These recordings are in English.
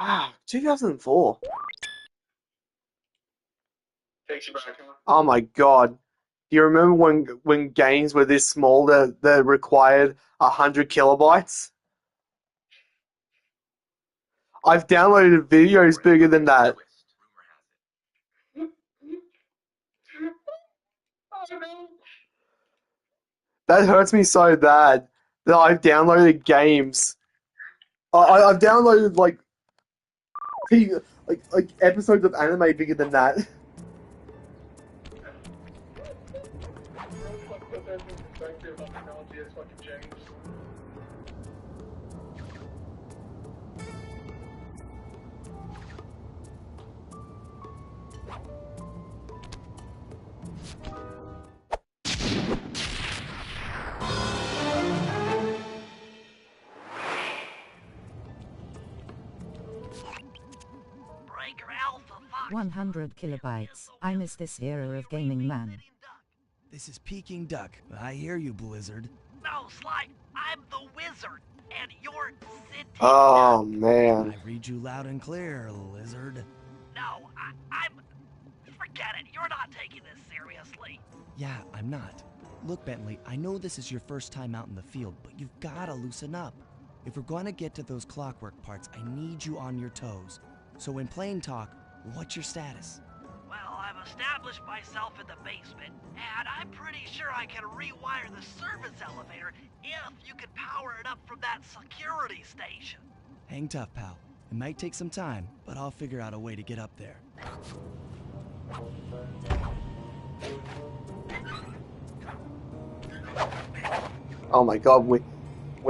Ah, 2004. Takes you back, huh? Oh my God. Do you remember when games were this small that required 100 kilobytes? I've downloaded videos bigger than that. Oh no. That hurts me so bad that I've downloaded games. I've downloaded T- like episodes of anime bigger than that. Real quick, put that in perspective how technology has fucking changed. Breaker Alpha Fox 100 kilobytes. I miss this era of gaming, man. This is Peking Duck. I hear you, Blizzard. No, Sly, I'm the wizard, and you're Sid. Oh man. I read you loud and clear, Lizard. No, I'm... Forget it, you're not taking this seriously. Yeah, I'm not. Look, Bentley, I know this is your first time out in the field, but you've gotta loosen up. If we're gonna get to those clockwork parts, I need you on your toes. So in plain talk, what's your status? Well, I've established myself in the basement, and I'm pretty sure I can rewire the service elevator if you can power it up from that security station. Hang tough, pal. It might take some time, but I'll figure out a way to get up there. Oh my God, we're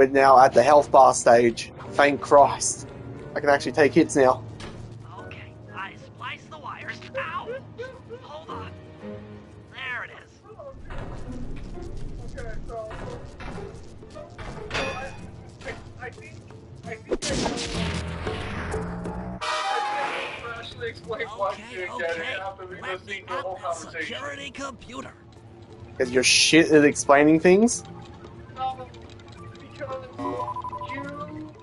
now at the health bar stage. Thank Christ. I can actually take hits now. Okay, I spliced the wires. Ow! Hold on. There it is. Okay, so I think I can actually explain why you didn't get it after we Let listened me to the whole up the conversation. security computer. Because you're shit at explaining things? No, because you The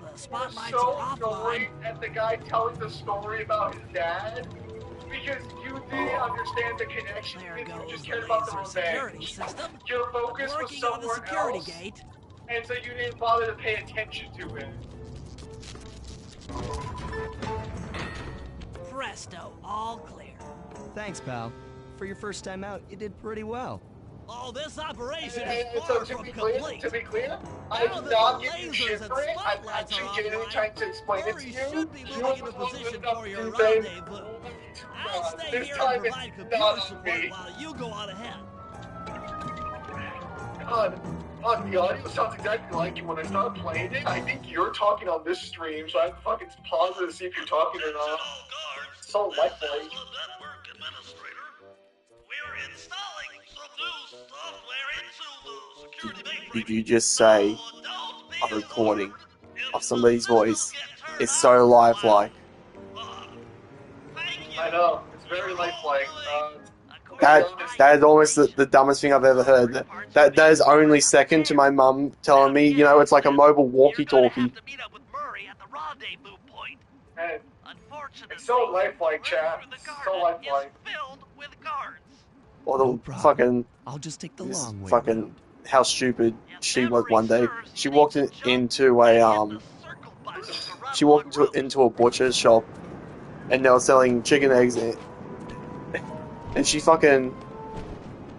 were spotlights so are annoyed offline. at the guy telling the story about his dad because you didn't understand the connection There because you goes just the cared about the laser security revenge. system. Your focus was Working on the somewhere security else, gate. and so you didn't bother to pay attention to it. Presto, all clear. Thanks, pal. For your first time out, you did pretty well. Oh, this operation And is so far from complete. to be clear, Now I'm that not the giving you lasers shit and for it. I'm spotlights actually are genuinely offline, trying to explain it to Murray you. should be You moving was into not good position enough for to your do things. rendezvous. I'll stay This here and time it's provide not computer on support me. while you go on ahead. God, the audio sounds exactly like you when I start playing it. I think you're talking on this stream, so I have to fucking pause it to see if you're talking or not. It's so lifelike. Network administrator. We're installing some new software into the security mainframe. Did you just say Don't be a recording alarmed of if somebody's the systems voice get turned is on so lifelike? Thank you. I know, it's very You're all lifelike. doing That according to my that is almost the information. dumbest thing I've ever heard. Clockwork parts are That being is only delivered second to there. my mum telling me, Now, it's like a mobile you're gonna have walkie-talkie. to meet up with Murray at the rendezvous point. And Unfortunately, it's so lifelike, the room chat. through the So garden is lifelike. filled with guards. Or No the problem. fucking, I'll just take the long way fucking, around. how stupid If she was memory one day. serves, She you need walked to jump into and a, hit the circle button to run she along walked route. into a butcher's shop, and they were selling chicken eggs, and she fucking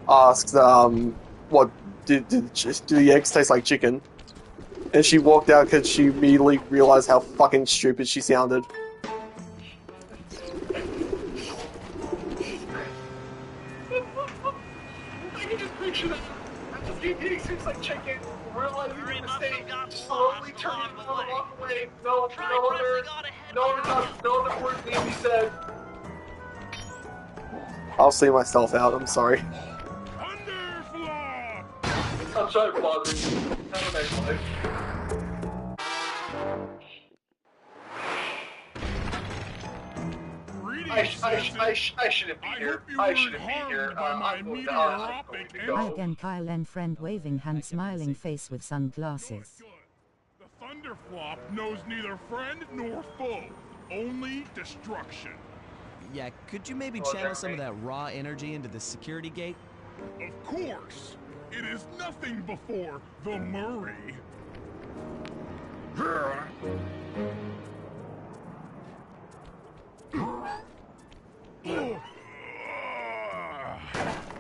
asked, what, do the eggs taste like chicken? And she walked out because she immediately realized how fucking stupid she sounded. I can just picture that. As he tastes like chicken, realizing his mistake, slowly turning to walk away. No other words need to be said. I'll see myself out, I'm sorry. I'm sorry for bothering you. Have a nice life. I shouldn't be here. I shouldn't be here. I'm going to Hi again, Kyle and friend waving hand smiling face with sunglasses. The Thunderflop knows neither friend nor foe. only destruction. Yeah, could you maybe Well, channel some of Jeremy. that raw energy into the security gate? Of course, it is nothing before the Murray.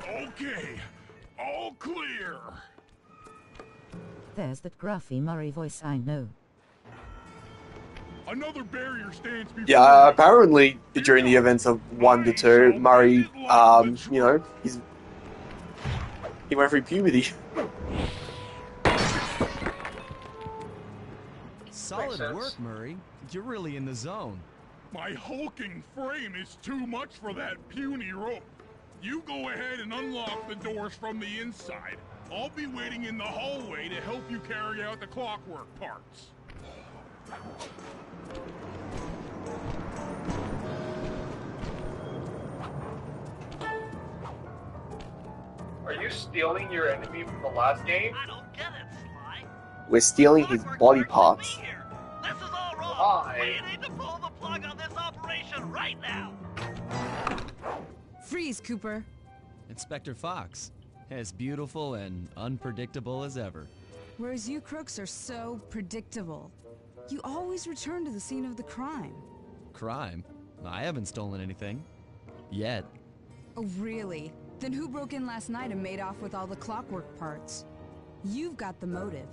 Okay, all clear. There's that gruffy Murray voice I know. Another barrier stands before Yeah, you. apparently during the events of 1 to 2, Murray, you know, he went through puberty. Solid sense. work, Murray. You're really in the zone. My hulking frame is too much for that puny rope. You go ahead and unlock the doors from the inside. I'll be waiting in the hallway to help you carry out the clockwork parts. Are you stealing your enemy from the last game? I don't get it, Sly. We're stealing his Clockwork body Park parts. should be here. This is all wrong. Why? We need to pull the plug on this operation right now. Freeze, Cooper. Inspector Fox, as beautiful and unpredictable as ever. Whereas you crooks are so predictable. You always return to the scene of the crime. Crime? I haven't stolen anything. Yet. Oh, really? Then who broke in last night and made off with all the clockwork parts? You've got the motive.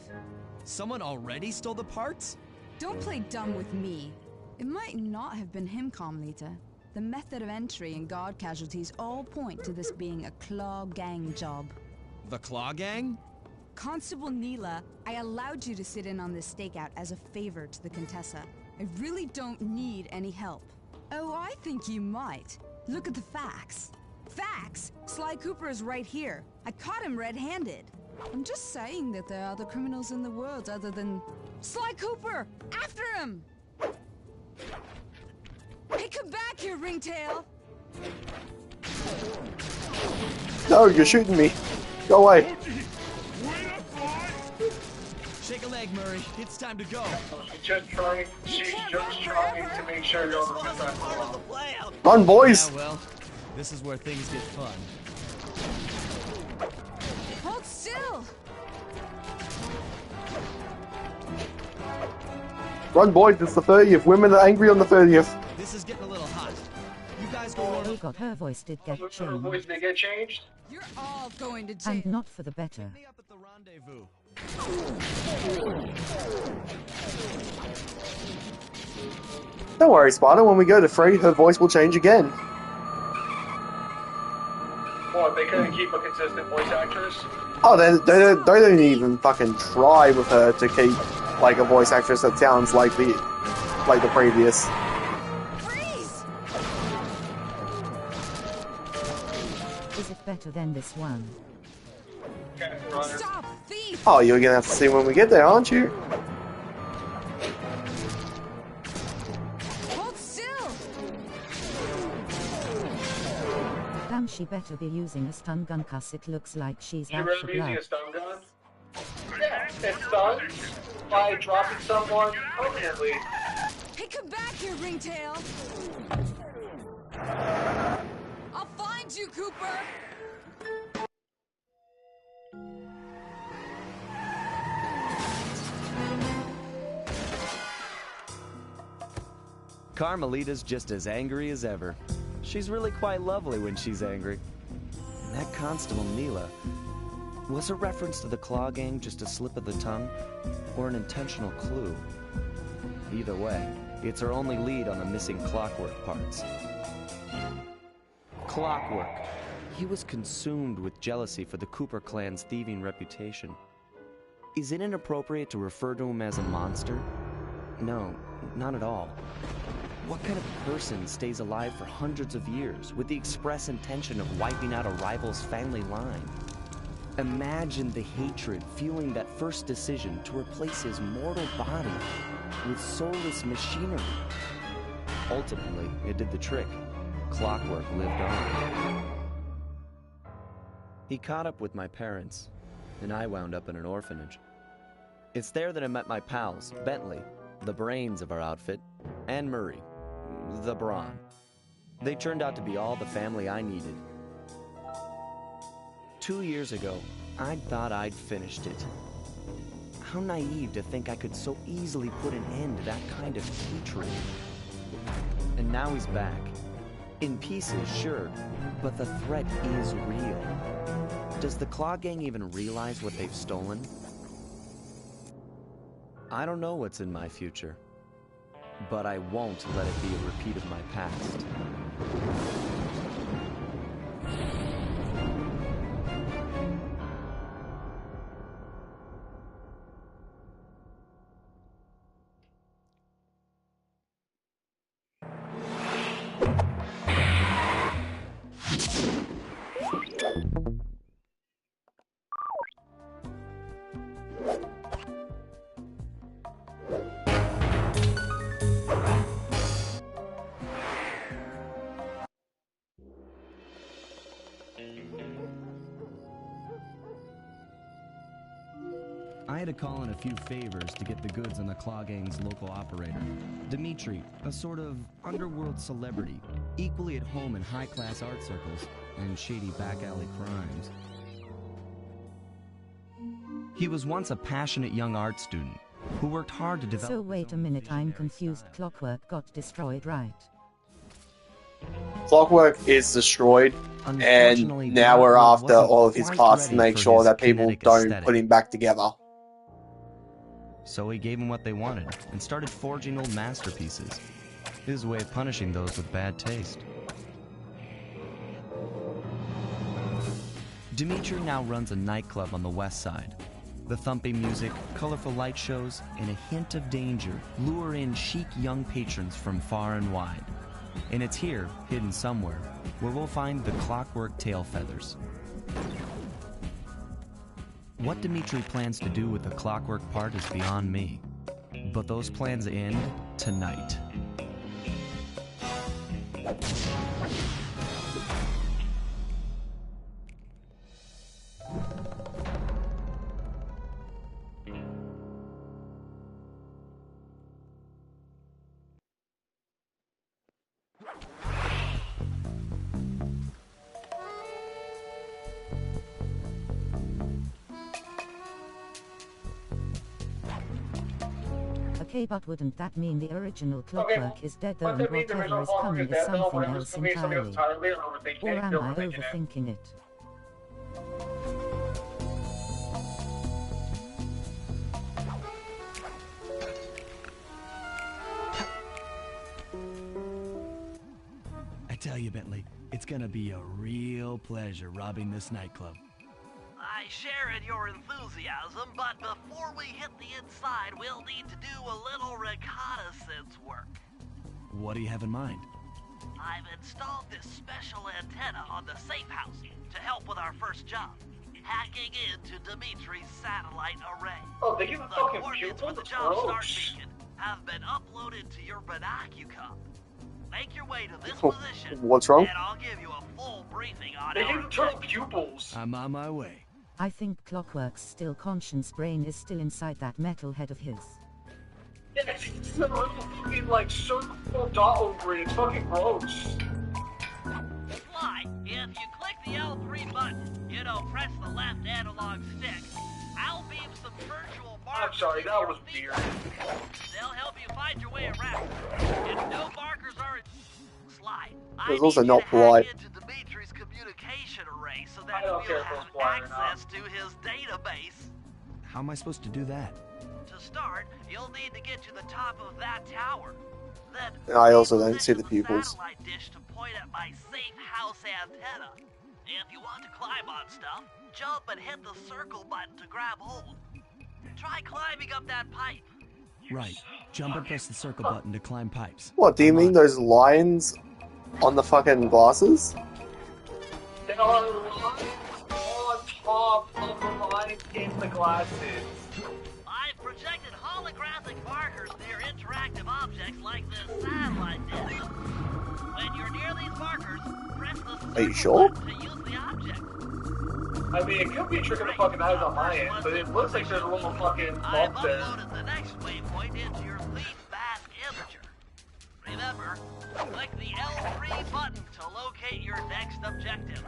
Someone already stole the parts? Don't play dumb with me. It might not have been him, Carmelita. The method of entry and guard casualties all point to this being a Claw Gang job. The Claw Gang? Constable Neela, I allowed you to sit in on this stakeout as a favor to the Contessa. I really don't need any help. Oh, I think you might. Look at the facts. Facts? Sly Cooper is right here. I caught him red-handed. I'm just saying that there are other criminals in the world other than... Sly Cooper! After him! Hey, come back here, Ringtail! No, you're shooting me. Go away. Wait up, Sly! Shake a leg, Murray. It's time to go. She's just trying to make sure you don't This get wasn't part of that the plan. Run, boys. Yeah, well, this is where things get fun. Hold still! Run, boys. It's the 30th. Women are angry on the 30th. This is getting a little hot. You guys go Oh order. god, her voice did get Her changed. voice may get changed. You're all going to jail. And not for the better. Me up at the rendezvous. Don't worry, Spider. When we go to 3, her voice will change again. What, they couldn't keep a consistent voice actress? Oh, they don't even fucking try with her to keep like a voice actress that sounds like the previous. Freeze! Is it better than this one? Okay, runner. Stop, thief! Oh, you're gonna have to see when we get there, aren't you? Hold still! Damn, she better be using a stun gun, cause it looks like she's You out really for using blood. a stun gun? Yeah, it's stunned by dropping someone permanently. Hey, come back here, Ringtail! I'll find you, Cooper! Carmelita's just as angry as ever. She's really quite lovely when she's angry. And that Constable Neela, was a reference to the Claw Gang just a slip of the tongue, or an intentional clue? Either way, it's our only lead on the missing clockwork parts. Clockwork. He was consumed with jealousy for the Cooper clan's thieving reputation. Is it inappropriate to refer to him as a monster? No, not at all. What kind of person stays alive for hundreds of years with the express intention of wiping out a rival's family line? Imagine the hatred fueling that first decision to replace his mortal body with soulless machinery. Ultimately, it did the trick. Clockwork lived on. He caught up with my parents, and I wound up in an orphanage. It's there that I met my pals, Bentley, the brains of our outfit, and Murray, the brawn. They turned out to be all the family I needed. 2 years ago, I thought I'd finished it. How naive to think I could so easily put an end to that kind of hatred. And now he's back. In pieces, sure, but the threat is real. Does the Claw Gang even realize what they've stolen? I don't know what's in my future, but I won't let it be a repeat of my past. I had to call in a few favors to get the goods on the Claw Gang's local operator, Dimitri, a sort of underworld celebrity, equally at home in high-class art circles and shady back-alley crimes. He was once a passionate young art student who worked hard to develop... So wait a minute, I'm confused. Clockwork got destroyed, right? Clockwork is destroyed, and now we're after all of his parts to make sure that people don't put him back together. So he gave them what they wanted and started forging old masterpieces. His way of punishing those with bad taste. Dimitri now runs a nightclub on the west side. The thumping music, colorful light shows, and a hint of danger lure in chic young patrons from far and wide. And it's here, hidden somewhere, where we'll find the Clockwork tail feathers. What Dimitri plans to do with the Clockwork part is beyond me. But those plans end tonight. Okay, but wouldn't that mean the original Clockwork is dead though, and whatever is coming is something else entirely? Or am I overthinking it? I tell you, Bentley, it's gonna be a real pleasure robbing this nightclub. I share in your enthusiasm, but before we hit the inside, we'll need to do a little reconnaissance work. What do you have in mind? I've installed this special antenna on the safe house to help with our first job, hacking into Dimitri's satellite array. Oh, they give a The fucking coordinates pupil? for the That's job start gross. beacon have been uploaded to your binocucom. Make your way to this position, What's wrong? and I'll give you a full briefing on They our give turtle objective. pupils. I'm on my way. I think Clockwork's still conscious brain is still inside that metal head of his. Yeah, it's a little fucking like circle dot over it. It's fucking gross. Sly, if you click the L3 button, press the left analog stick, I'll beam some virtual markers. I'm sorry, into that your was field. weird. They'll help you find your way around. If no markers are in Sly, I It's also need you not to polite. hack into Dimitri's communication array so I that don't we'll care if it's have polite or not. access to his database. How am I supposed to do that? To start, you'll need to get to the top of that tower. Then I also don't see reposition the pupils. satellite dish to point at my safe house antenna. If you want to climb on stuff, jump and hit the circle button to grab hold. Try climbing up that pipe. Right. Jump and press the circle button to climb pipes. What, do you I'm mean on. those lines on the fucking glasses? There are lines on top of the lines in the glasses. I've projected holographic markers near interactive objects like this satellite dish. When you're near these markers, press the Are you circle sure? button to use the object. I mean, it could be a trick of the fucking eyes on my end, but it looks like there's a little fucking I've bump there. uploaded the next waypoint into your fleet mass imager. Remember, Select the L3 button to locate your next objective.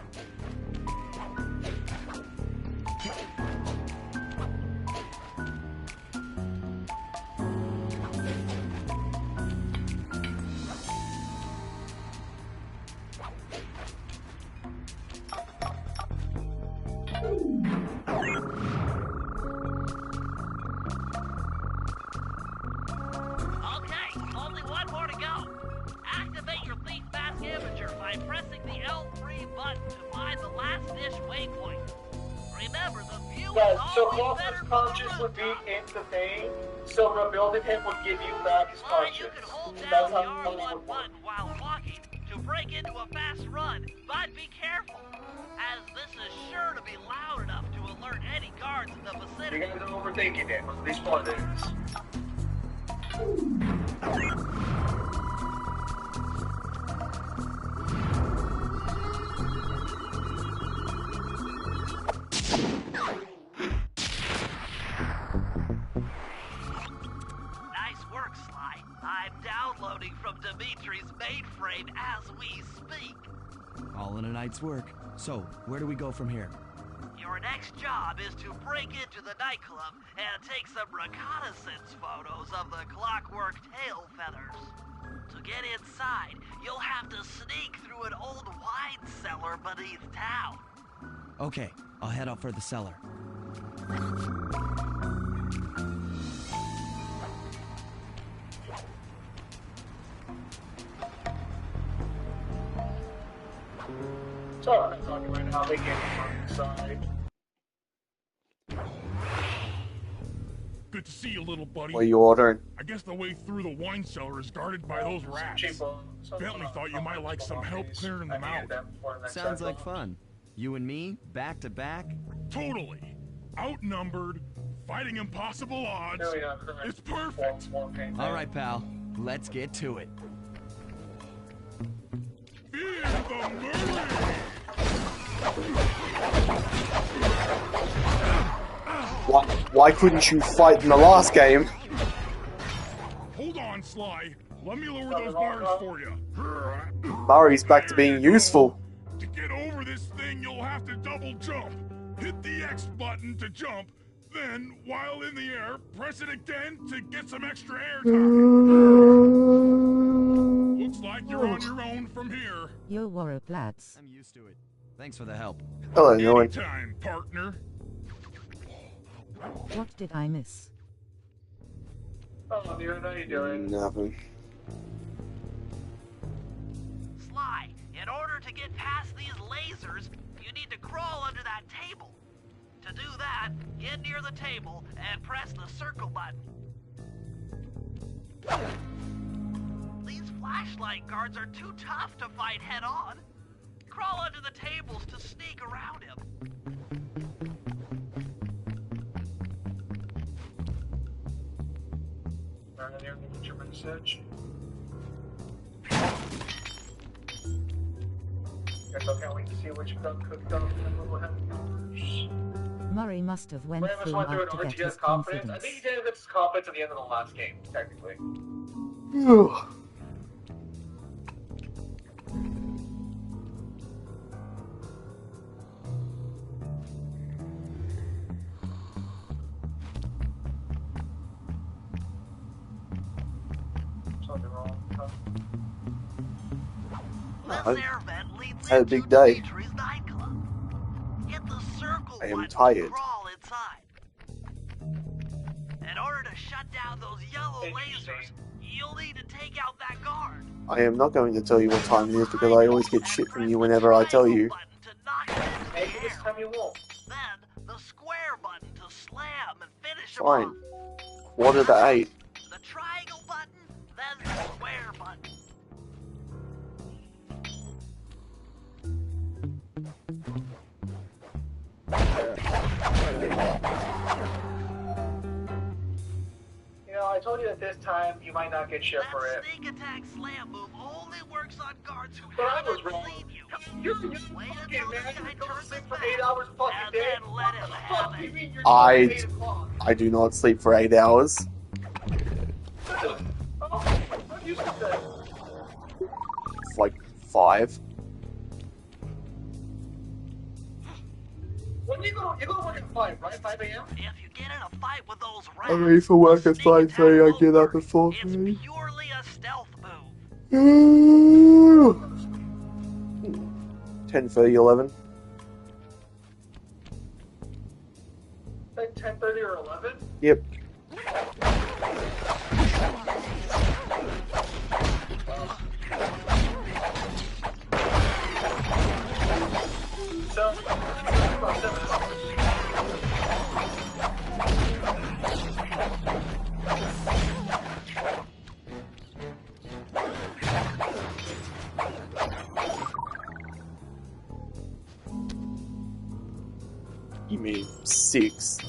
Okay, only one more to go. Activate your Thief Mask Imager by pressing the L3 button to find the last dish waypoint. Remember, the view Yeah, is so always Clover's better from conscience the would be rooftop. in the thing, so rebuilding him would give you back his Or you conscience. can hold That's down the how it R1 would work. button while walking to break into a fast run, but be careful, as this is sure to be loud enough to alert any guards in the You vicinity. guys are overthinking it, or at least one is. Nice work, Sly. I'm downloading from Dimitri's mainframe as we speak. All in a night's work. So, where do we go from here? Your next job is to break into the nightclub and take some reconnaissance photos of the clockwork tail feathers. To get inside, you'll have to sneak through an old wine cellar beneath town. Okay, I'll head out for the cellar. Sorry, I'm not talking right now. They can't be inside. Good to see you, little buddy. What are you ordering? I guess the way through the wine cellar is guarded by those rats. Bentley thought you might like some help clearing them out. Sounds like fun. You and me, back to back? Totally. Outnumbered, fighting impossible odds. It's perfect. All right, pal. Let's get to it. Fear the murder! Why couldn't you fight in the last game? Hold on, Sly. Let me lower those bars for you. Murray's back to being useful. To get over this thing, you'll have to double jump. Hit the X button to jump, then, while in the air, press it again to get some extra air time. Looks like you're on your own from here. Yo, Warro Plats. I'm used to it. Thanks for the help. Hello, Nolan. Anytime, partner. What did I miss? Oh, dear, how you doing? Nothing. Sly, in order to get past these lasers, you need to crawl under that table. To do that, get near the table and press the circle button. These flashlight guards are too tough to fight head-on. Crawl under the tables to sneak around him. Alright, here, get your message. Guess I can't wait to see what you've done cooked up in the little headquarters. Murray must have went Williams through went through art an to orgy get his of confidence. confidence. I think he did get his confidence at the end of the last game, technically. Something wrong. Huh? This air vent leads Had a into big day. Dimitri's nightclub. Hit the circle I am button to tired. crawl inside. In order to shut down those yellow lasers, you'll need to take out that guard. I am not going to tell you what time it is because I always get shit from you whenever I tell you. Maybe this time you won't. Then the square button to slam and finish him Fine. off. 7:45. The triangle button, then the square button. You know, I told you that this time you might not get shit for That it. sneak attack slam move only works on guards who But I was haven't wrong. seen you. You're Wait fucking until man. this guy You go turns sleep his for back, 8 hours fucking and day. then let him What have the fuck do you it. mean you're I- doing 8 o'clock? I do not sleep for 8 hours. Oh, I'm used to that. 5. When you go to work at 5, right? 5 a.m. If you get in a fight with those I rats, leave for work at sneaking 5:30. I down get up won't at work. 4:30. It's purely a stealth move. 10:30, 11. 10:30 or 11. Yep. So, about 7 hours. You mean 6?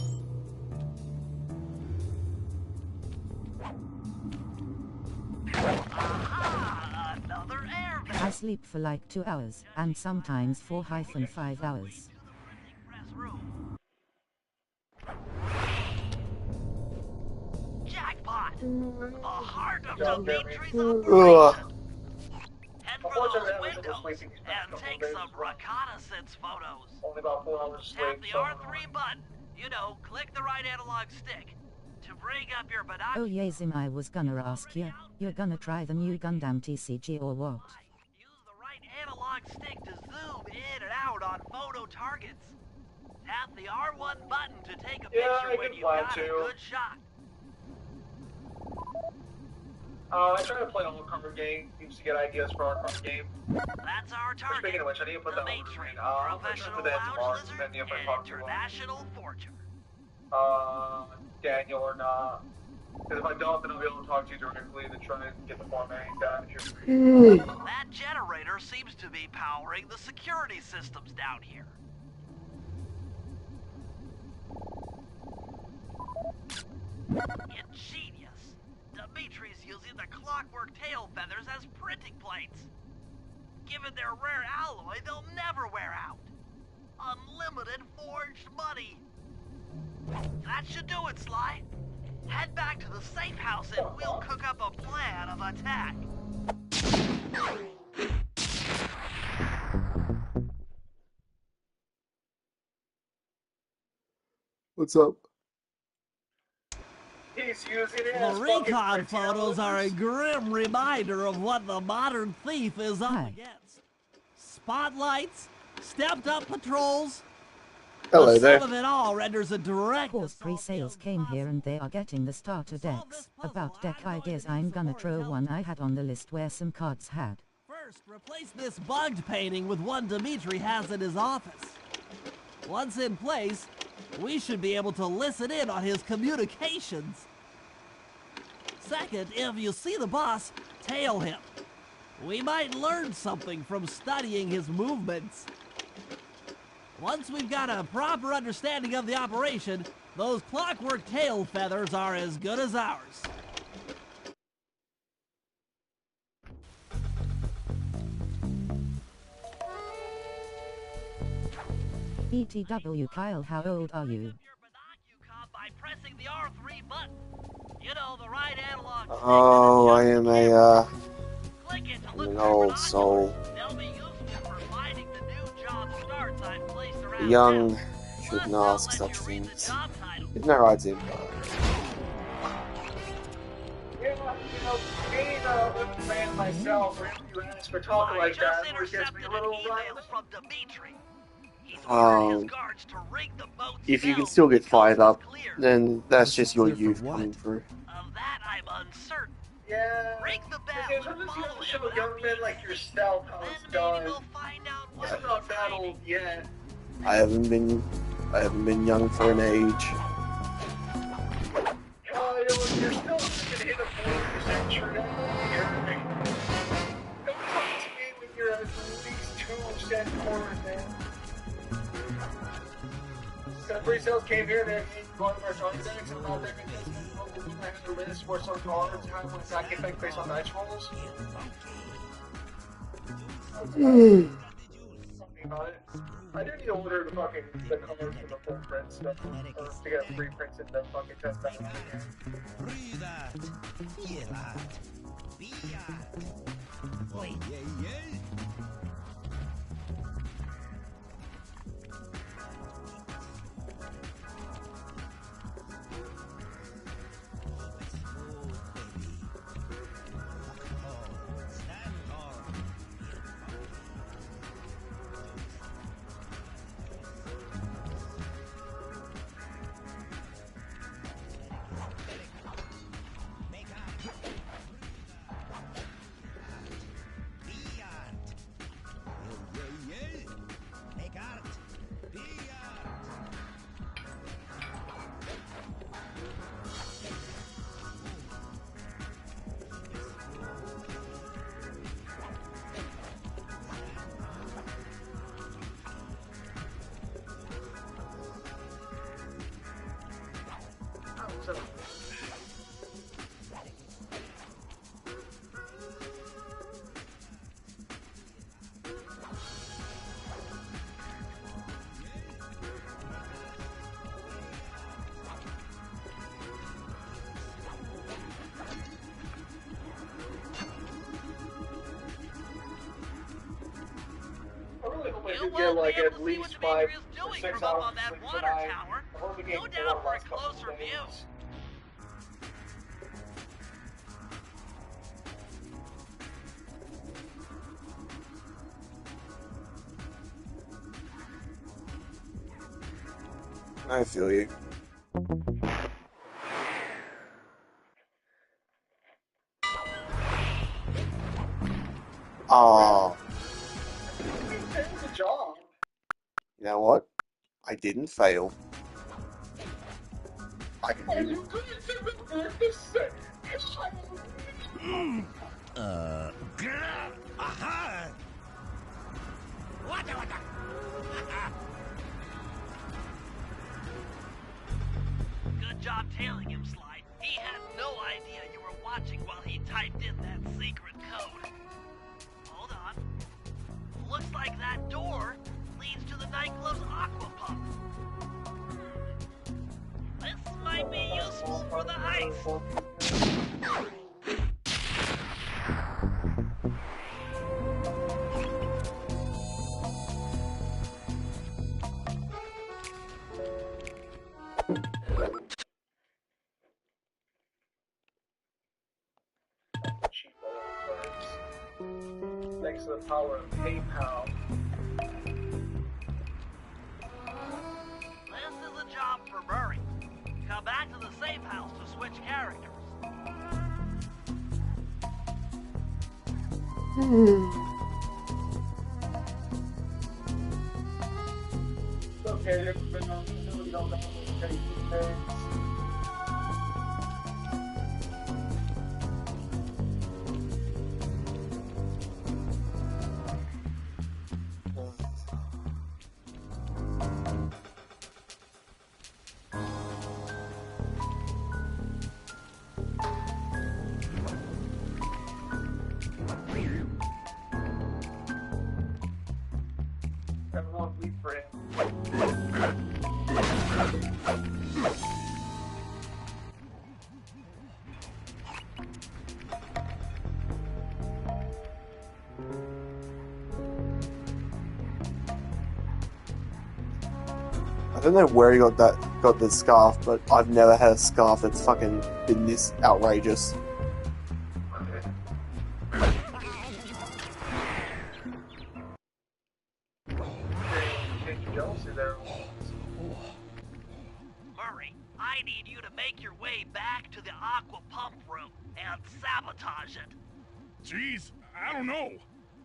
Aha! Another air vent. I sleep for like 2 hours, and sometimes 4-5 hours. Press room. Jackpot! The heart of Dimitri's operation. Head for those Unfortunately, I was windows sleeping these and past take couple some days. reconnaissance photos. Only about 4 hours Tap sleep. the R3 button. You know, click the right analog stick to bring up your Oh binoculars. yeah, Zim, I was gonna ask you. You're gonna try the new Gundam TCG or what? Use the right analog stick to zoom in and out on photo targets. Tap the R1 button to take a Yeah, picture I when can you've fly got a too. good shot. I try to play all card games to get ideas for our card game. That's our target. Speaking of which, I need to put that on the Dimitri, screen. I'm gonna try professional to put that lounge tomorrow, lizard, depending if I and talk to international forger. Daniel or not. Because if I don't, then I'll be able to talk to you directly to try and get the formatting down. That generator seems to be powering the security systems down here. Ingenious. Dimitri's using the clockwork tail feathers as printing plates. Given their rare alloy, they'll never wear out. Unlimited forged money. That should do it, Sly. Head back to the safe house and we'll cook up a plan of attack. What's up? He's using it The as fucking recon printing photos are a elements. grim reminder of what the modern thief is up Hi. against. Spotlights, stepped-up patrols. Hello The there. sum of it all renders a direct Course assault pre-sales the came here impossible. and they are getting the starter decks. About deck ideas, I'm gonna throw one I had on the list where some cards had. First, replace this bugged painting with one Dimitri has in his office. Once in place, we should be able to listen in on his communications. Second, if you see the boss, tail him. We might learn something from studying his movements. Once we've got a proper understanding of the operation, those clockwork tail feathers are as good as ours. ETW Kyle, how old are you? Your binocular by pressing the R3 button. You know, the right analog stick. Oh, I am Click it to look an for old binoculars. soul. They'll be useful for finding the new job starts I've placed The around young town. shouldn't Plus, I'll ask let such you read the things. job title. Isn't that right, Zim? Yeah, being a little man myself, whenever you ask for talking I like that, just it gets intercepted me a an little email riled. from Dimitri. He's ordered his Um, guards to rig the boat's If you can bells still get when the fired coast up, is clear. then that's Coast just is your clear for youth what? coming through. Of that, I'm uncertain. Yeah. Rig the bell Because and sometimes you follow don't him show without young men being like seen. yourself how Then it's maybe done. we'll find out what I'm not he's that hiding. old yet. I haven't been young for an age. Kyle, you're still not gonna hit a 40% true. Don't talk to me when you're at least 2% forward, man. So the pre-sales came here, they bought our Johnny decks, and about that, I have the list where some cards have an attack effect based on dice rolls. Something about it. I do need to order the fucking the cards for the full print stuff, or to get free prints in the fucking 10,000. Breathe out, feel out, be out. Oye, yeah. do get like be able at to see least what 5 Dimitri is or doing 6 from up hours on of that sleep water tonight. tower. I've only been Go getting down 4 for a last couple of closer view. days. I feel you. Ah, Good job. you know what? I didn't fail. I can Are do you going to revert this set? Aha! What the? Good job tailing him, Sly. He had no idea you were watching while he typed in that secret code. Hold on. Looks like that door leads to the nightclub's aqua pump. This might be useful for the heist. Cheap little birds. Thanks to the power of PayPal. This is a job for Murray. Come back to the safe house to switch characters. It's okay, there's been no really don't know what to take these days. Everyone weep for him. I don't know where he got this scarf, but I've never had a scarf that's fucking been this outrageous. Jealousy there. Murray, I need you to make your way back to the aqua pump room and sabotage it. Jeez, I don't know.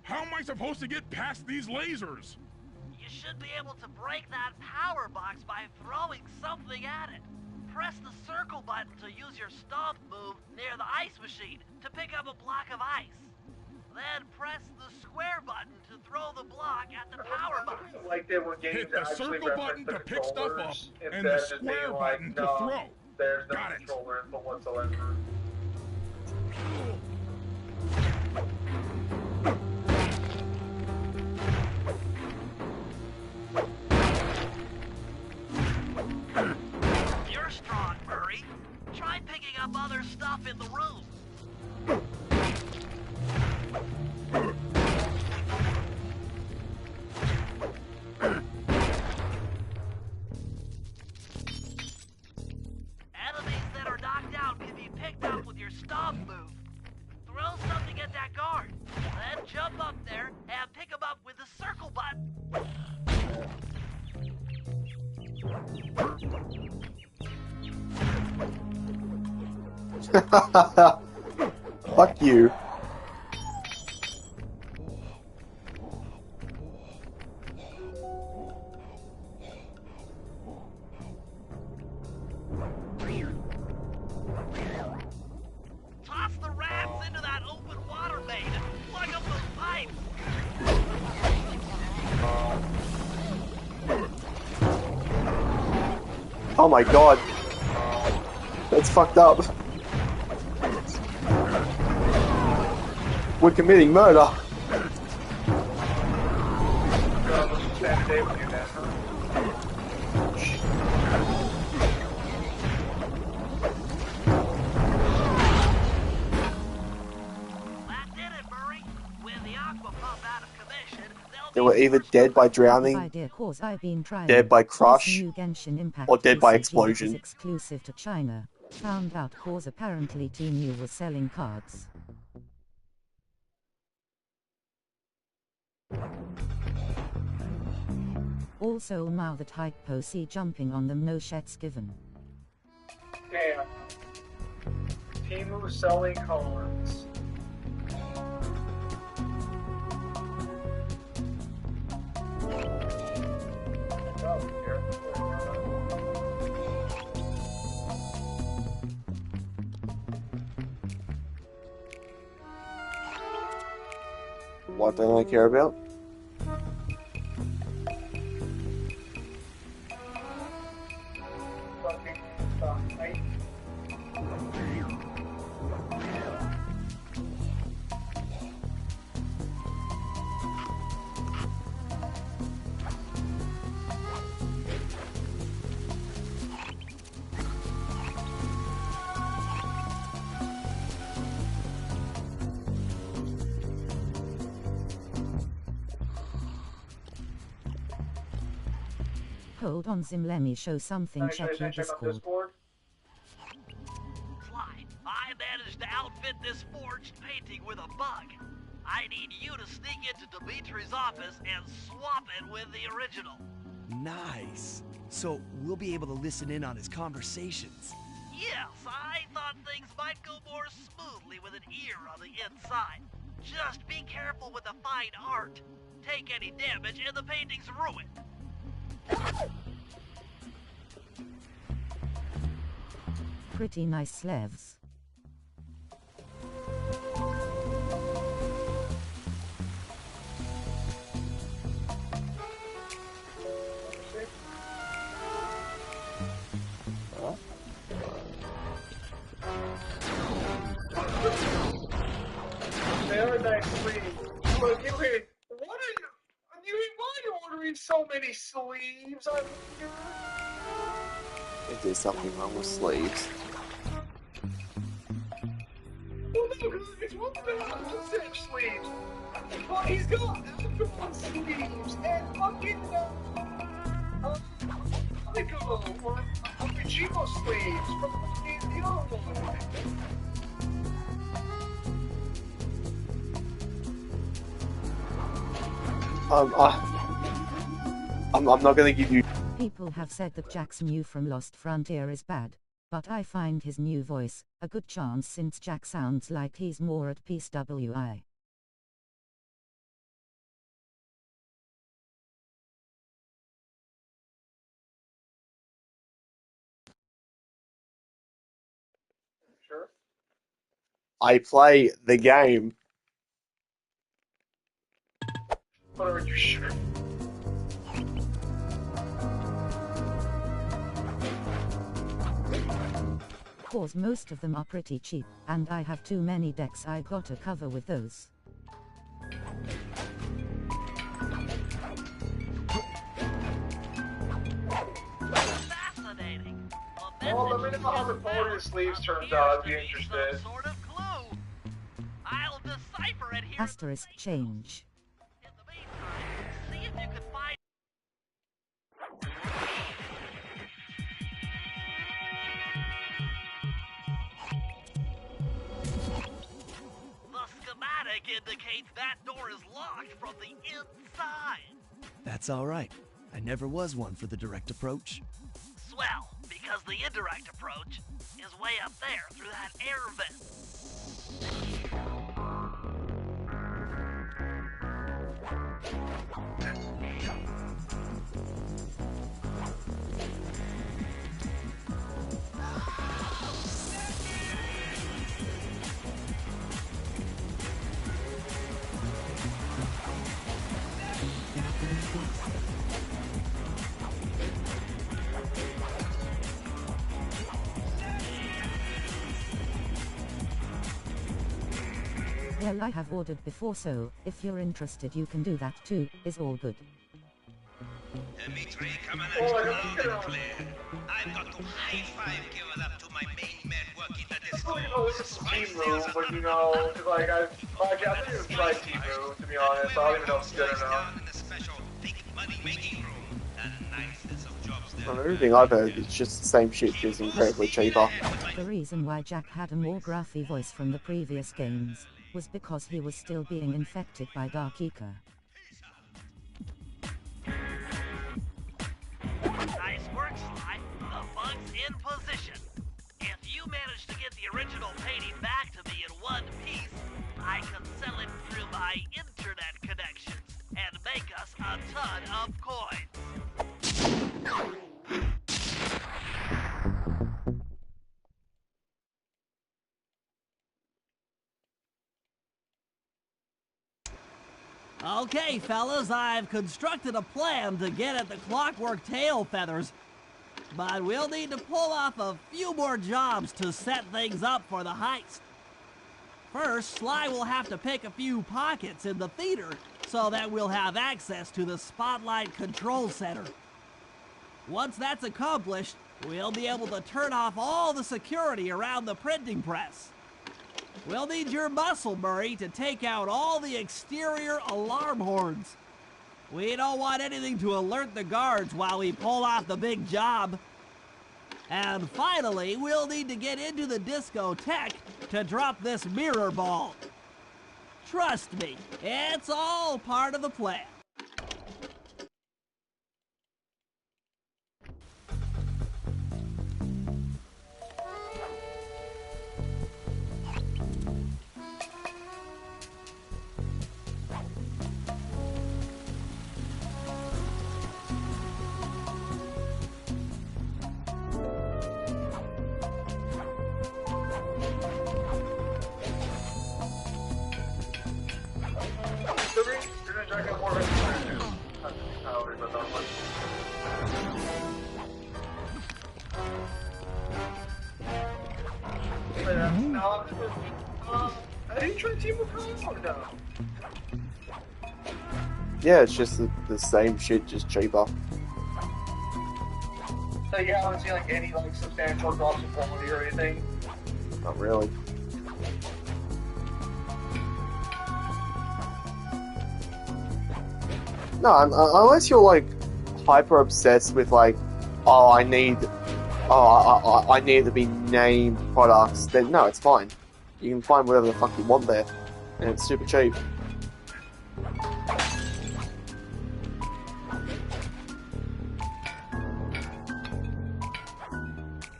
How am I supposed to get past these lasers? You should be able to break that power box by throwing something at it. Press the circle button to use your stomp move near the ice machine to pick up a block of ice. Then press the square button to throw the block at the power box. Like they were games Hit that the actually circle reference button the to pick stuff up, controllers and instead the of just being square like, button to no, throw. there's no Got it. controller input whatsoever. You're strong, Murray. Try picking up other stuff in the room. Enemies that are knocked out can be picked up with your stomp move. Throw something at that guard, then jump up there and pick him up with the circle button. Fuck you. Toss the rats into that open water main and plug up those pipes. Oh my god. That's fucked up. We're committing murder. That did it, Murray. With the aqua pump out of commission, there'll They were either dead by drowning, dead by crush, or dead by explosion. Exclusive to China. Found out cause apparently Temu was selling cards. Also now that hypo see jumping on them, no shits given. Damn. Temu selling cards. What don't I care about? Hold on Zim, let me show something. Check your Discord. Sly, I managed to outfit this forged painting with a bug. I need you to sneak into Dimitri's office and swap it with the original. Nice. So we'll be able to listen in on his conversations. Yes, I thought things might go more smoothly with an ear on the inside. Just be careful with the fine art. Take any damage and the painting's ruined. Pretty nice slevs. They are nice sleeves. Look, why are you ordering so many sleeves on here? If there's something wrong with sleeves. Well, no, because it's one thing on set sleeves. But he's got alcohol sleeves and fucking, or Kojima sleeves from the other one. I'm not gonna give you. People have said that Jack's new from Lost Frontier is bad, but I find his new voice a good chance since Jack sounds like he's more at peace. WI. Sure. I play the game. But are you sure? Cause most of them are pretty cheap, and I have too many decks I gotta cover with those. Fascinating. Well, let me know how the border sleeves turns out. I'd be interested. Sort of clue. I'll decipher it here. Asterisk change. In the meantime, see if you can find. The schematic indicates that door is locked from the inside. That's all right. I never was one for the direct approach. Swell, because the indirect approach is way up there through that air vent. Well, I have ordered before, so if you're interested you can do that too, is all good. Dimitri, coming at you loud and clear. I've got to high-five give it up to my main man working the disco. It's Temu, but you know, like, I think it's like Temu, to be honest. I don't even know if it's good or not. making room. The nicest of jobs there. From everything I've heard, it's just the same shit, just incredibly cheaper. The reason why Jack had a more graphy voice from the previous games was because he was still being infected by Dark Eco. Nice work, Sly. The bug's in position. If you manage to get the original painting back to me in one piece, I can sell it through my internet connections and make us a ton of coins. Okay, fellas, I've constructed a plan to get at the Clockwork Tail Feathers. But we'll need to pull off a few more jobs to set things up for the heist. First, Sly will have to pick a few pockets in the theater so that we'll have access to the Spotlight Control Center. Once that's accomplished, we'll be able to turn off all the security around the printing press. We'll need your muscle, Murray, to take out all the exterior alarm horns. We don't want anything to alert the guards while we pull off the big job. And finally, we'll need to get into the discotheque to drop this mirror ball. Trust me, it's all part of the plan. Are you trying to team with her or no? Yeah, it's just the same shit, just cheaper. So you haven't seen like any like substantial drops in quality or anything? Not really. No, unless you're like hyper obsessed with like, oh, I need to be named products, then no, it's fine. You can find whatever the fuck you want there, and it's super cheap.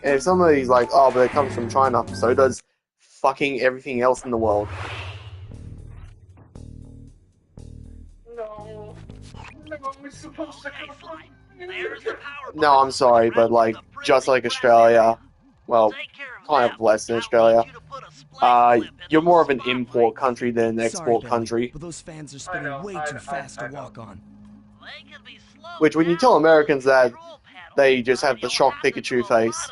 And if somebody's like, oh, but it comes from China, so does fucking everything else in the world. No, it's supposed to come from. There's the power No, I'm sorry, but like, just like Australia, well, kind of less than Australia, you're more of an import country than an export Sorry, country. but those fans are spinning way too fast to walk on. Which, when you tell Americans that, they just have the shocked Pikachu face.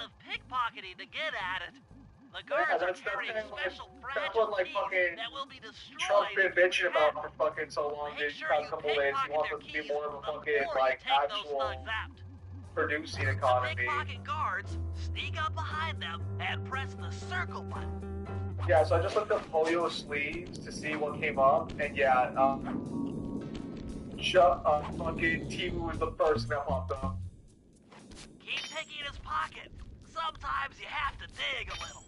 Yeah, that's what like fucking Trump's been bitching about for fucking so long these past couple of days. He wants us to be more of a fucking like actual producing economy. Guards sneak up behind them and press the circle button. Yeah, so I just looked up polio sleeves to see what came up, and yeah, fucking Timu was the first that popped up. Keep picking his pocket. Sometimes you have to dig a little.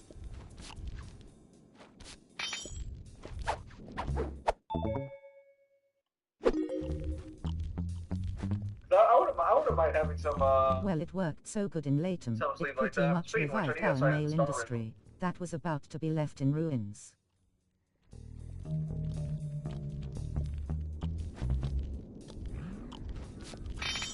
I wouldn't mind having some, Well, it worked so good in Latham, some it sleeve pretty like that. much Pretty much, revived I our guess I mail installed it. industry that was about to be left in ruins.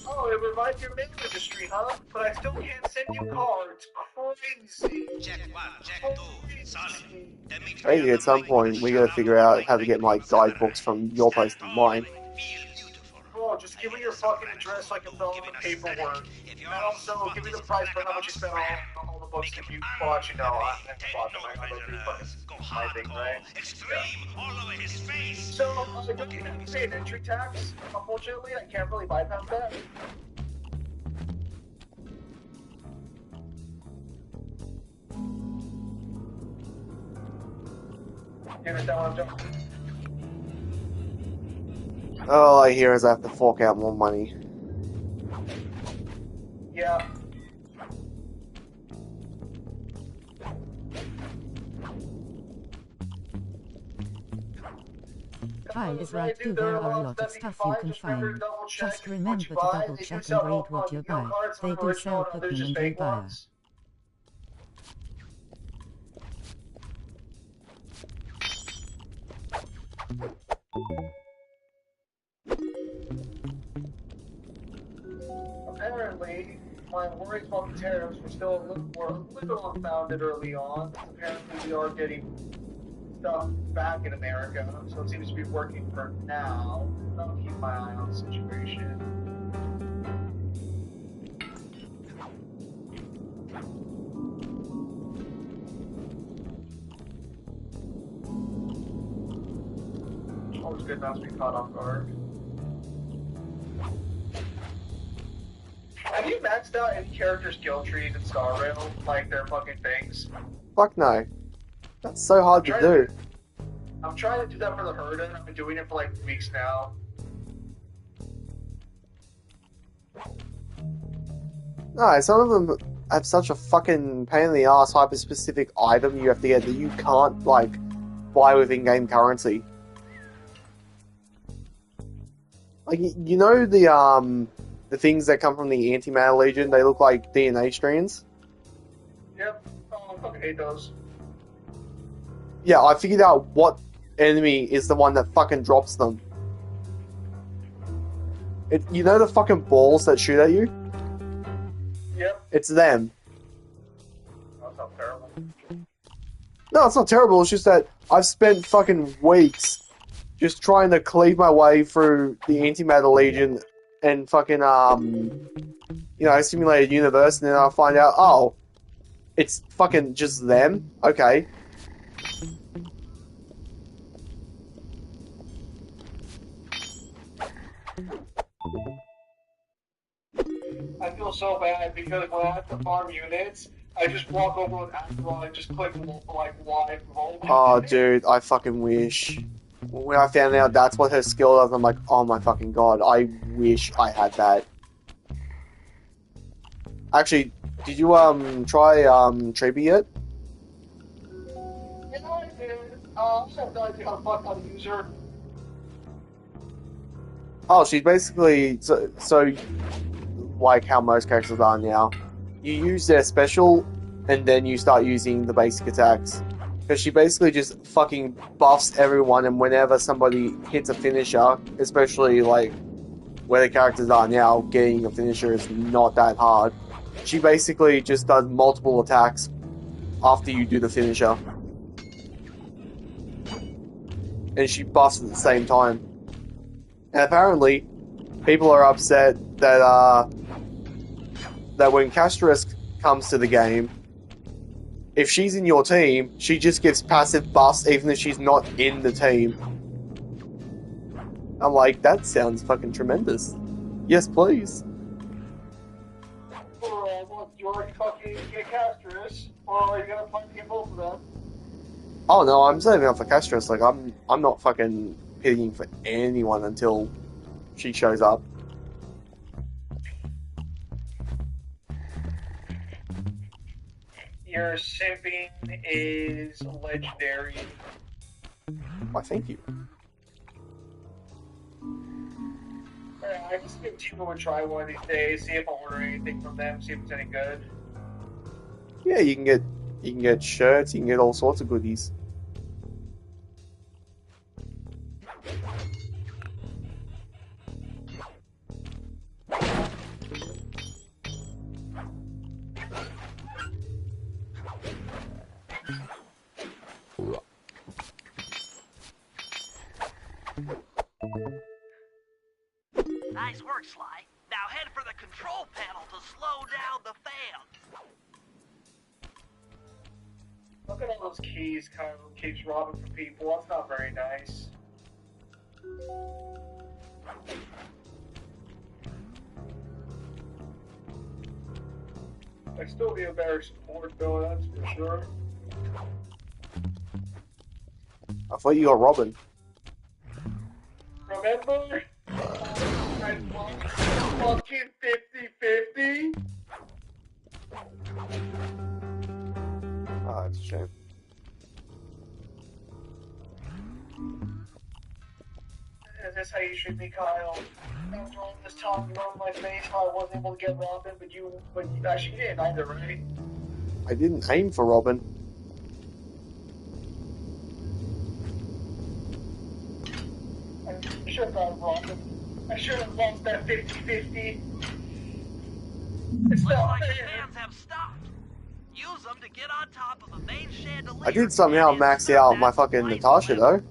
Oh, it revived your mail industry, huh? But I still can't send you cards. Crazy. Check 1, check 2, solid. Dimitri Maybe and at some the point we gotta figure out how to get my guidebooks from your place to mine. Bro, just give me your fucking address so I can fill out the paperwork. And also, give me the price for how much you spent on all the books that you bought, you know. I bought them, I let you fucking my thing, right? Extreme all over his face. So, don't you have to pay an entry tax? Unfortunately, I can't really bypass that. You understand what I'm doing? All I hear is I have to fork out more money. Kyle is right too, Dude, there are are a lots lot that of you can stuff you find. can Just remember to find. double check Just what remember you to buy. double They do check and sell read what you buy. cards, some They of the do original sell and others Pikmin just and fake Vampire. ones. Apparently, my worries about the tariffs were a little unfounded early on. Apparently, we are getting stuff back in America, so it seems to be working for now. I'll keep my eye on the situation. Always good not to be caught off guard. Have you maxed out any character skill trees in Star Rail? Like their fucking things? Fuck no. That's so hard to do. I'm trying to do that for the Herden. I've been doing it for like weeks now. No, some of them have such a fucking pain in the ass hyper-specific item you have to get that you can't, like, buy with in-game currency. Like, you know the things that come from the Antimatter Legion, they look like DNA strands? Yep. Oh, I fucking hate those. Yeah, I figured out what enemy is the one that fucking drops them. You know the fucking balls that shoot at you? Yep. It's them. That sounds terrible. No, it's not terrible, it's just that I've spent fucking weeks just trying to cleave my way through the Antimatter Legion and fucking, simulated universe, and then I find out, oh, it's fucking just them? Okay. I feel so bad because when I have to farm units, I just walk over with Azeroth and just click like Y roll. Oh, dude, I fucking wish. When I found out that's what her skill does, I'm like, oh my fucking god, I wish I had that. Actually, did you, try, Treeby yet? Yeah, I did. I have no idea how to use her. Oh, she's basically, so, like how most characters are now. You use their special, and then you start using the basic attacks. Because she basically just fucking buffs everyone, and whenever somebody hits a finisher, especially like where the characters are now, getting a finisher is not that hard. She basically just does multiple attacks after you do the finisher. And she buffs at the same time. And apparently, people are upset that that when Casterisk comes to the game, if she's in your team, she just gives passive buffs even if she's not in the team. I'm like, that sounds fucking tremendous. Yes, please. Well, you already fucking get Castris, or are you gonna plan to get both of them? Oh no, I'm saving up for Casterisk. Like, I'm not fucking pitying for anyone until she shows up. Your simping is legendary. Why, thank you. I just give Tifa a try one of these days, see if I order anything from them, see if it's any good. Yeah, you can get shirts, you can get all sorts of goodies. Nice work, Sly. Now head for the control panel to slow down the fan. Look at all those keys kind of keeps robbing from people. That's not very nice. I'd still be a better support though, that's for sure. I thought you got Robin. Remember? I fucking 50-50? Oh, that's a shame. Is this how you treat me, Kyle? After all this time, you were in my face how I wasn't able to get Robin, but you actually didn't either, right? I didn't aim for Robin. I should have got Robin. I should have lost that 50-50. It's Looks not like the fair. fans have stopped. Use them to get on top of the main chandelier. I did somehow max out my fucking Natasha though.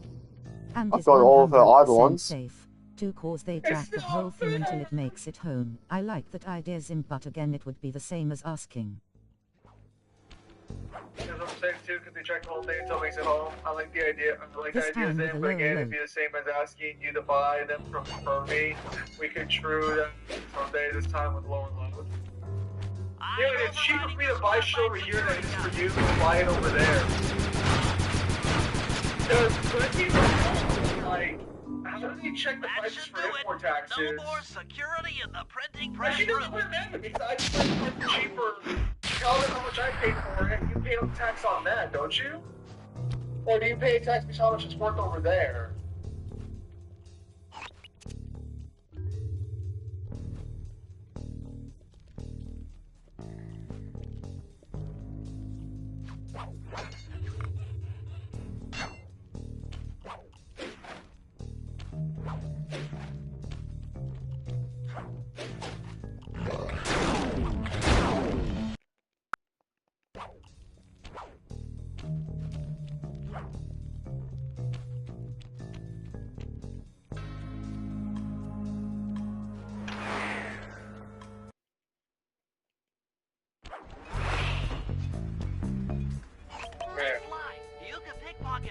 And I've is got all of her 100% Eidolons. safe. Too, cause they drag the whole thing until it makes it home. I like that idea, Zim, but again it would be the same as asking. That's what I'm saying too, because they track the whole thing until it makes it home. I like the idea. I like the This idea time with then, a but low again, low. it'd be the same as asking you to buy them from me. We could true them someday. This time with lower load. Yeah, it's cheaper for me to buy shit over here than it is for you to buy it over there. Because good people, like, how do they check the prices for import taxes? No more security in the printing press Actually, room. doesn't really matter because I just print it cheaper. Tell them how much I paid for it. You pay tax on that, don't you? Or do you pay tax because how much it's worth over there?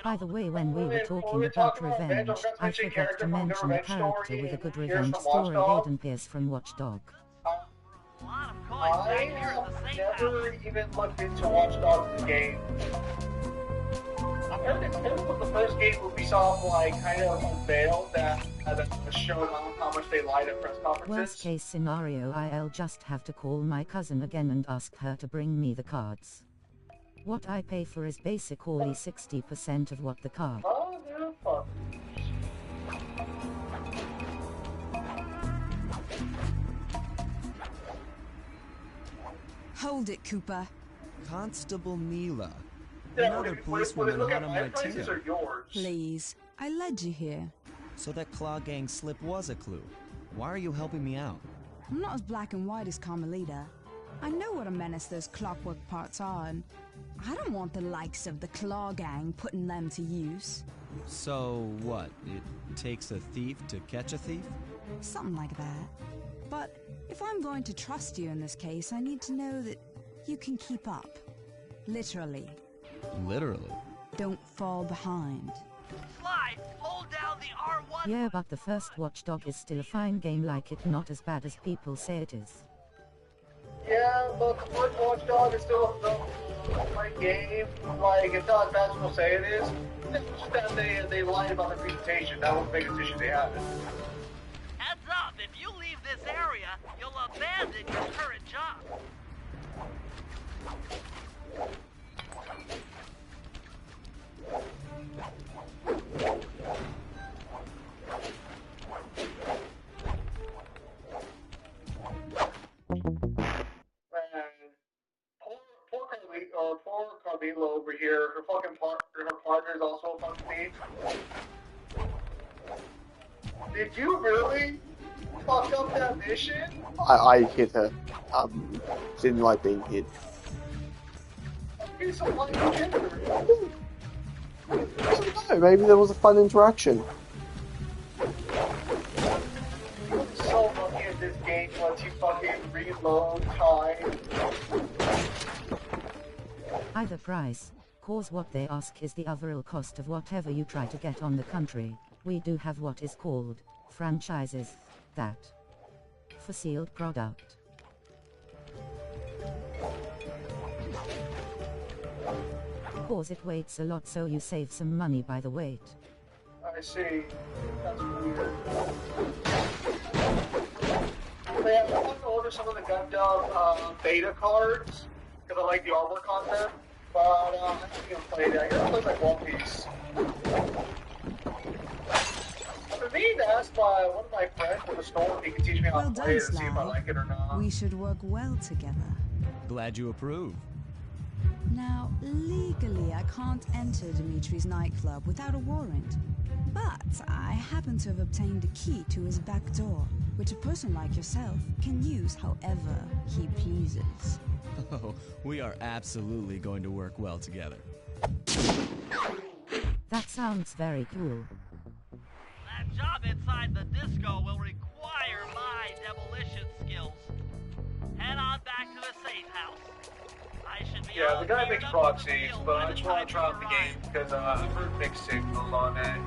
By the way, when we were talking about revenge, I forgot to mention a character with a good revenge story, Aiden Pierce from Watch Dog. I have never even looked into Watch Dogs the game. I heard it was the first game Ubisoft kind of unveiled that showed off how much they lied at press conferences. Worst case scenario, I'll just have to call my cousin again and ask her to bring me the cards. What I pay for is basically 60% of what the card. Oh, no, fuck. Hold it, Cooper. Constable Neela. Yeah, Another policewoman hot on my prices tail. are yours. Please, I led you here. So that Claw Gang slip was a clue. Why are you helping me out? I'm not as black and white as Carmelita. I know what a menace those clockwork parts are, and I don't want the likes of the Claw Gang putting them to use. So what? It takes a thief to catch a thief? Something like that. But if I'm going to trust you in this case, I need to know that you can keep up. Literally. Literally. Don't fall behind. Sly, hold down the R1. Yeah, but the first Watch Dog is still a fine game, like it not as bad as people say it is. Yeah, but the first Watch Dog is still a fine game. It's not as bad as people say it is. It's just that they lied about the presentation. That was the biggest issue they had. Heads up, if you leave this area, you'll abandon your current job. Poor Carmelo over here. Her partner is also a fucking thief. Did you really fuck up that mission? I hit her. Didn't like being hit. Okay, so why did you hit her? I don't know, maybe there was a fun interaction. So lucky at this game lets you fucking reload time. Either price, cause what they ask is the overall cost of whatever you try to get on the country. We do have what is called franchises, that for sealed product. Cause it weights a lot, so you save some money by the weight. I see. That's weird. But yeah, I want to order some of the Gundam beta cards because I like the artwork concept. But I haven't even played it. I guess it looks like One Piece. For me, that's one of my friends with a store. He can teach me how Well to play done, it and see if I Sly. like it or not. We should work well together. Glad you approve. Now, legally, I can't enter Dimitri's nightclub without a warrant. But I happen to have obtained a key to his back door, which a person like yourself can use however he pleases. Oh, we are absolutely going to work well together. That sounds very cool. That job inside the disco will require my demolition skills. Head on back to the safe house. I should be Yeah, all the guy geared makes up in the proxies, field but by I the just want time to try out the you game arrive. because I've heard mixed signals on it.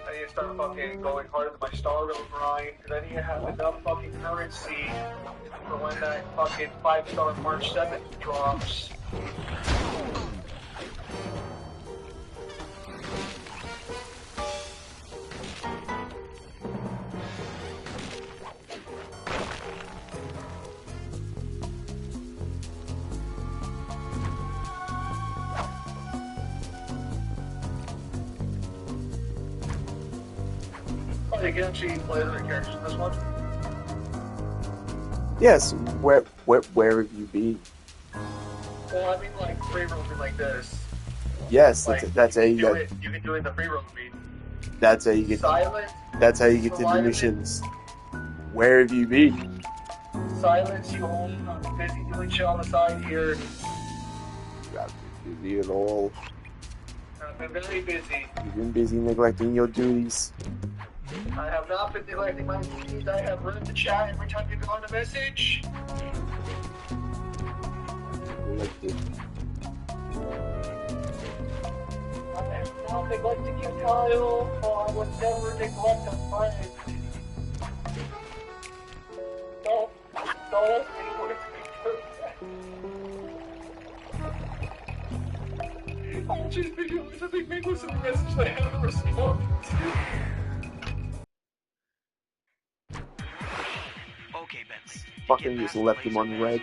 I need to start fucking going harder than my Star Rail grind because I need to have enough fucking currency for when that fucking 5-star March 7th drops. Oh, you can actually play the characters in this one? Yes, where have you been? Well, I mean, like, free roaming like this. Yes, Like, that's how you do get. it. You can do it in the free roaming. That's how you get. Silent. That's how you get to the Silent. missions. Where have you been? Silence you home. I'm busy doing shit on the side here. You have been busy at all. I've been very busy. You've been busy neglecting your duties. I have not been neglecting my duties. I have read the chat every time you go on a message. Neglected. I have not neglected you, Kyle. Oh, I would never neglect a friend. Don't ask me what it's I'm just realized I think maybe was a message that I haven't responded to. Okay, Bentley. Fucking just left him on red.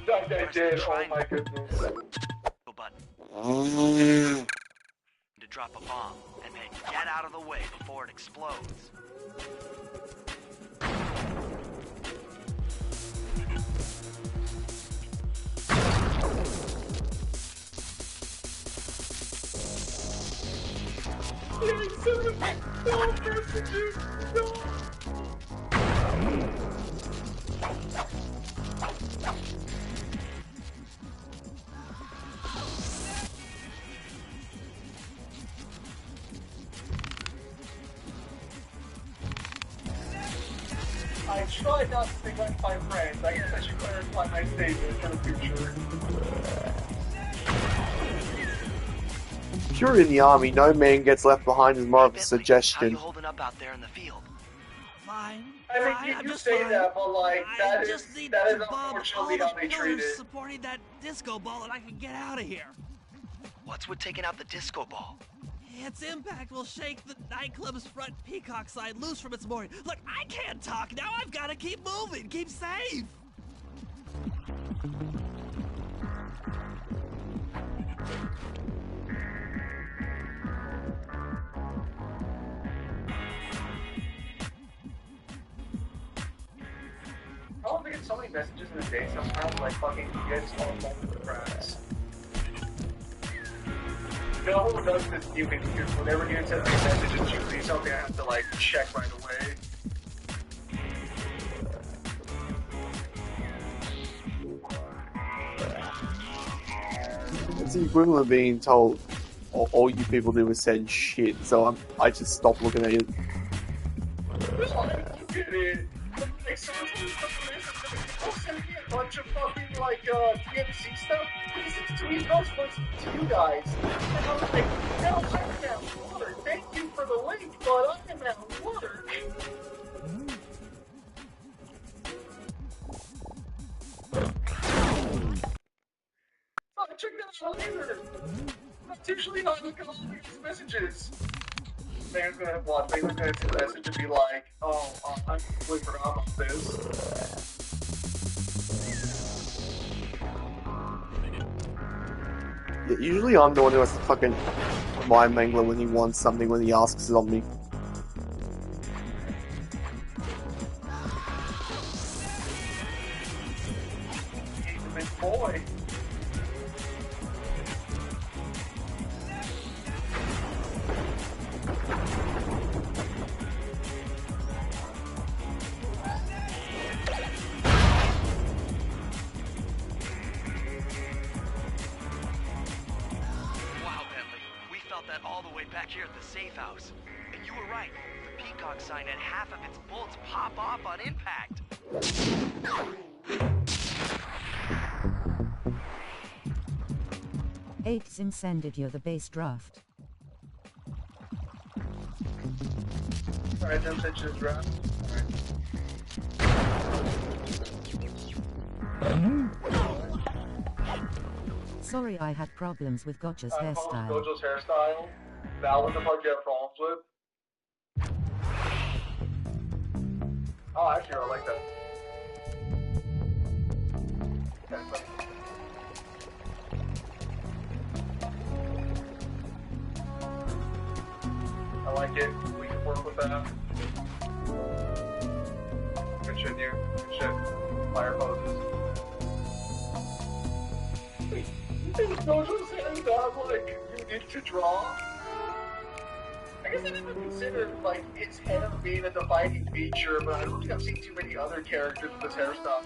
I did. Oh my goodness. Button. To drop a bomb, and then get out of the way before it explodes. No messages. No. I try not to neglect my friends. I guess I should clarify my statement for the future. If you're in the army, no man gets left behind is more of a Bentley, how suggestion. you holding up out there in the field? Fine. I mean, fine, you I'm do just say fine. that, but like, I that is just need that to is bomb all unfortunately the how they treat pillars it. supporting that disco ball and I can get out of here. What's with taking out the disco ball? Its impact will shake the nightclub's front peacock side loose from its mooring. Look, I can't talk now. I've got to keep moving. Keep safe. I don't get so many messages in a day sometimes, like fucking gets all multiple cracks. You know who does this even here? Whenever you send me a message, it's usually something I have to like check right away. It's the equivalent of being told all you people do is send shit, so I just stopped looking at it. No, I look at it. Like, someone's sending me a bunch of fucking, like, DMC stuff. This is to me, those ones to you guys. And I was like, no, I'm at work. Thank you for the link, but I'm at work. Oh, check that out later. That's usually how I look at all these messages. They're gonna watch. They're gonna send a message and be like, "Oh, I completely forgot about this." Yeah, usually I'm the one who has to fucking mind mangler when he wants something when he asks it on me. He's a big boy. That all the way back here at the safe house. And you were right. The peacock sign had half of its bolts pop off on impact. Eight's incendiary the base draft. Alright, then such as draft. Sorry I had problems with Gotcha's hairstyle. Gojo's hairstyle. That was the part you have problems with. Oh, actually, I like that. Okay, so. I like it. We can work with that. Good shit, you. Good shit. Fire poses. Wait, you think Gojo's hair is that, like, unique to draw? I guess I never considered, like, his hair being a defining feature, but I don't think I've seen too many other characters with this hairstyle.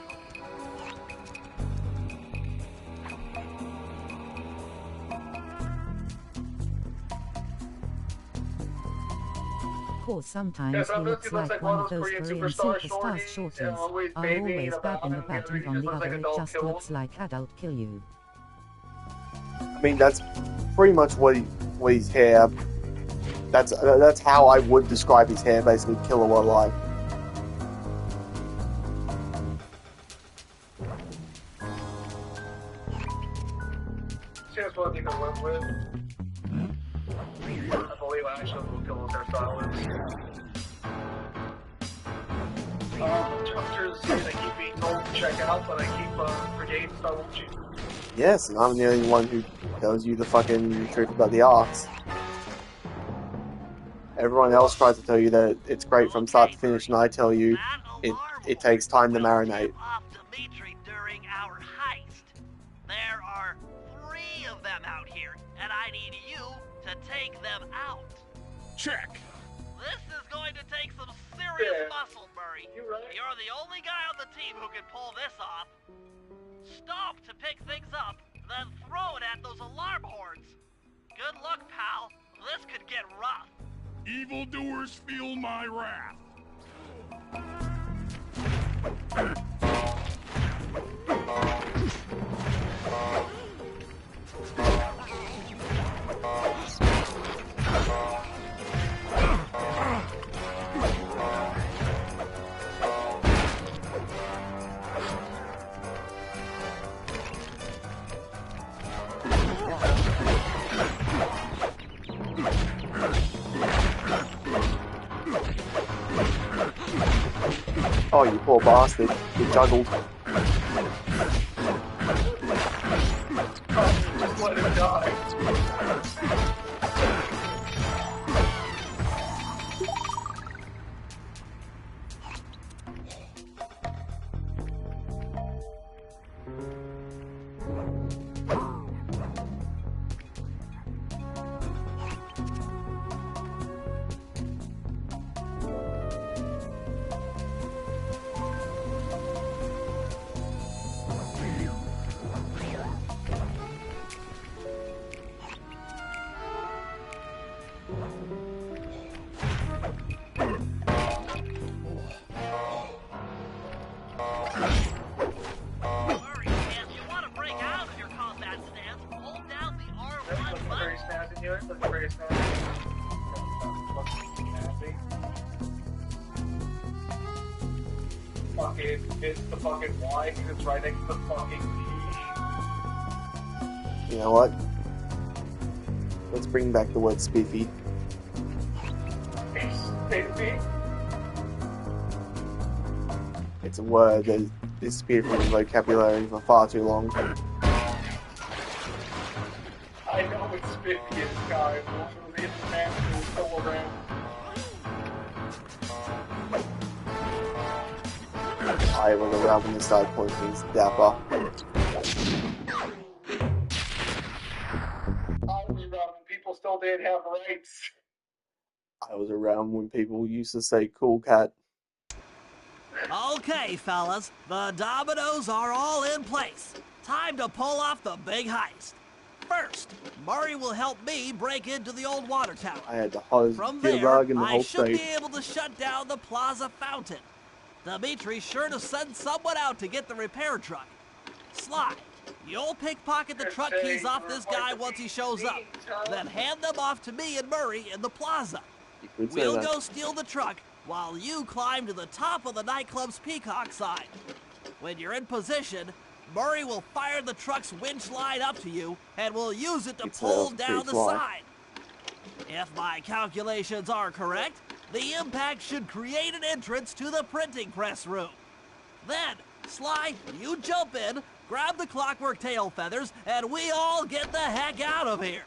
Course sometimes Yeah, he looks looks like one of those Korean superstar shorties, always are babying always about babbing him, about, and and on he the just looks other like it adult just kill. looks like adult kill you. I mean, that's pretty much what his hair. That's how I would describe his hair. Basically, killer what like. See, that's what I think I went with. I believe I actually will kill his hairstyle is. Hunters say they keep being told to check out, but I keep forgetting to start watching. Yes, and I'm the only one who tells you the fucking truth about the arcs. Everyone else tries to tell you that it's great from start to finish, and I tell you it takes time to marinate. Off Dimitri during our heist. There are 3 of them out here, and I need you to take them out. Check. This is going to take some serious Yeah. muscle, Murray. You're right. You're the only guy on the team who can pull this off. Stop to pick things up, then throw it at those alarm horns. Good luck, pal. This could get rough. Evildoers feel my wrath. Oh, you poor bastard! You juggled. Just let him die. Murray, if you want to break out of your combat stance, hold down the R1 Looking button. very snazzy here. Looking very snazzy. Fucking, it's the fucking Y because it's right next to the fucking P. You know what? Let's bring back the word spiffy. Safety? It's a word that disappeared from the vocabulary for far too long. I know it's 50th guy, but the international is still around. I was around when they started calling things dapper. I was around when people still didn't have rights. I was around when people used to say cool cat. Okay, fellas, the dominoes are all in place. Time to pull off the big heist. First, Murray will help me break into the old water tower. I had the hottest From there, jitterbug in the I whole should state. be able to shut down the plaza fountain. Dimitri's sure to send someone out to get the repair truck. Sly, you'll pickpocket the truck keys off this guy once he shows up. Then hand them off to me and Murray in the plaza. You could say We'll that. go steal the truck while you climb to the top of the nightclub's peacock sign. When you're in position, Murray will fire the truck's winch line up to you and will use it to pull down the sign. If my calculations are correct, the impact should create an entrance to the printing press room. Then, Sly, you jump in, grab the clockwork tail feathers, and we all get the heck out of here.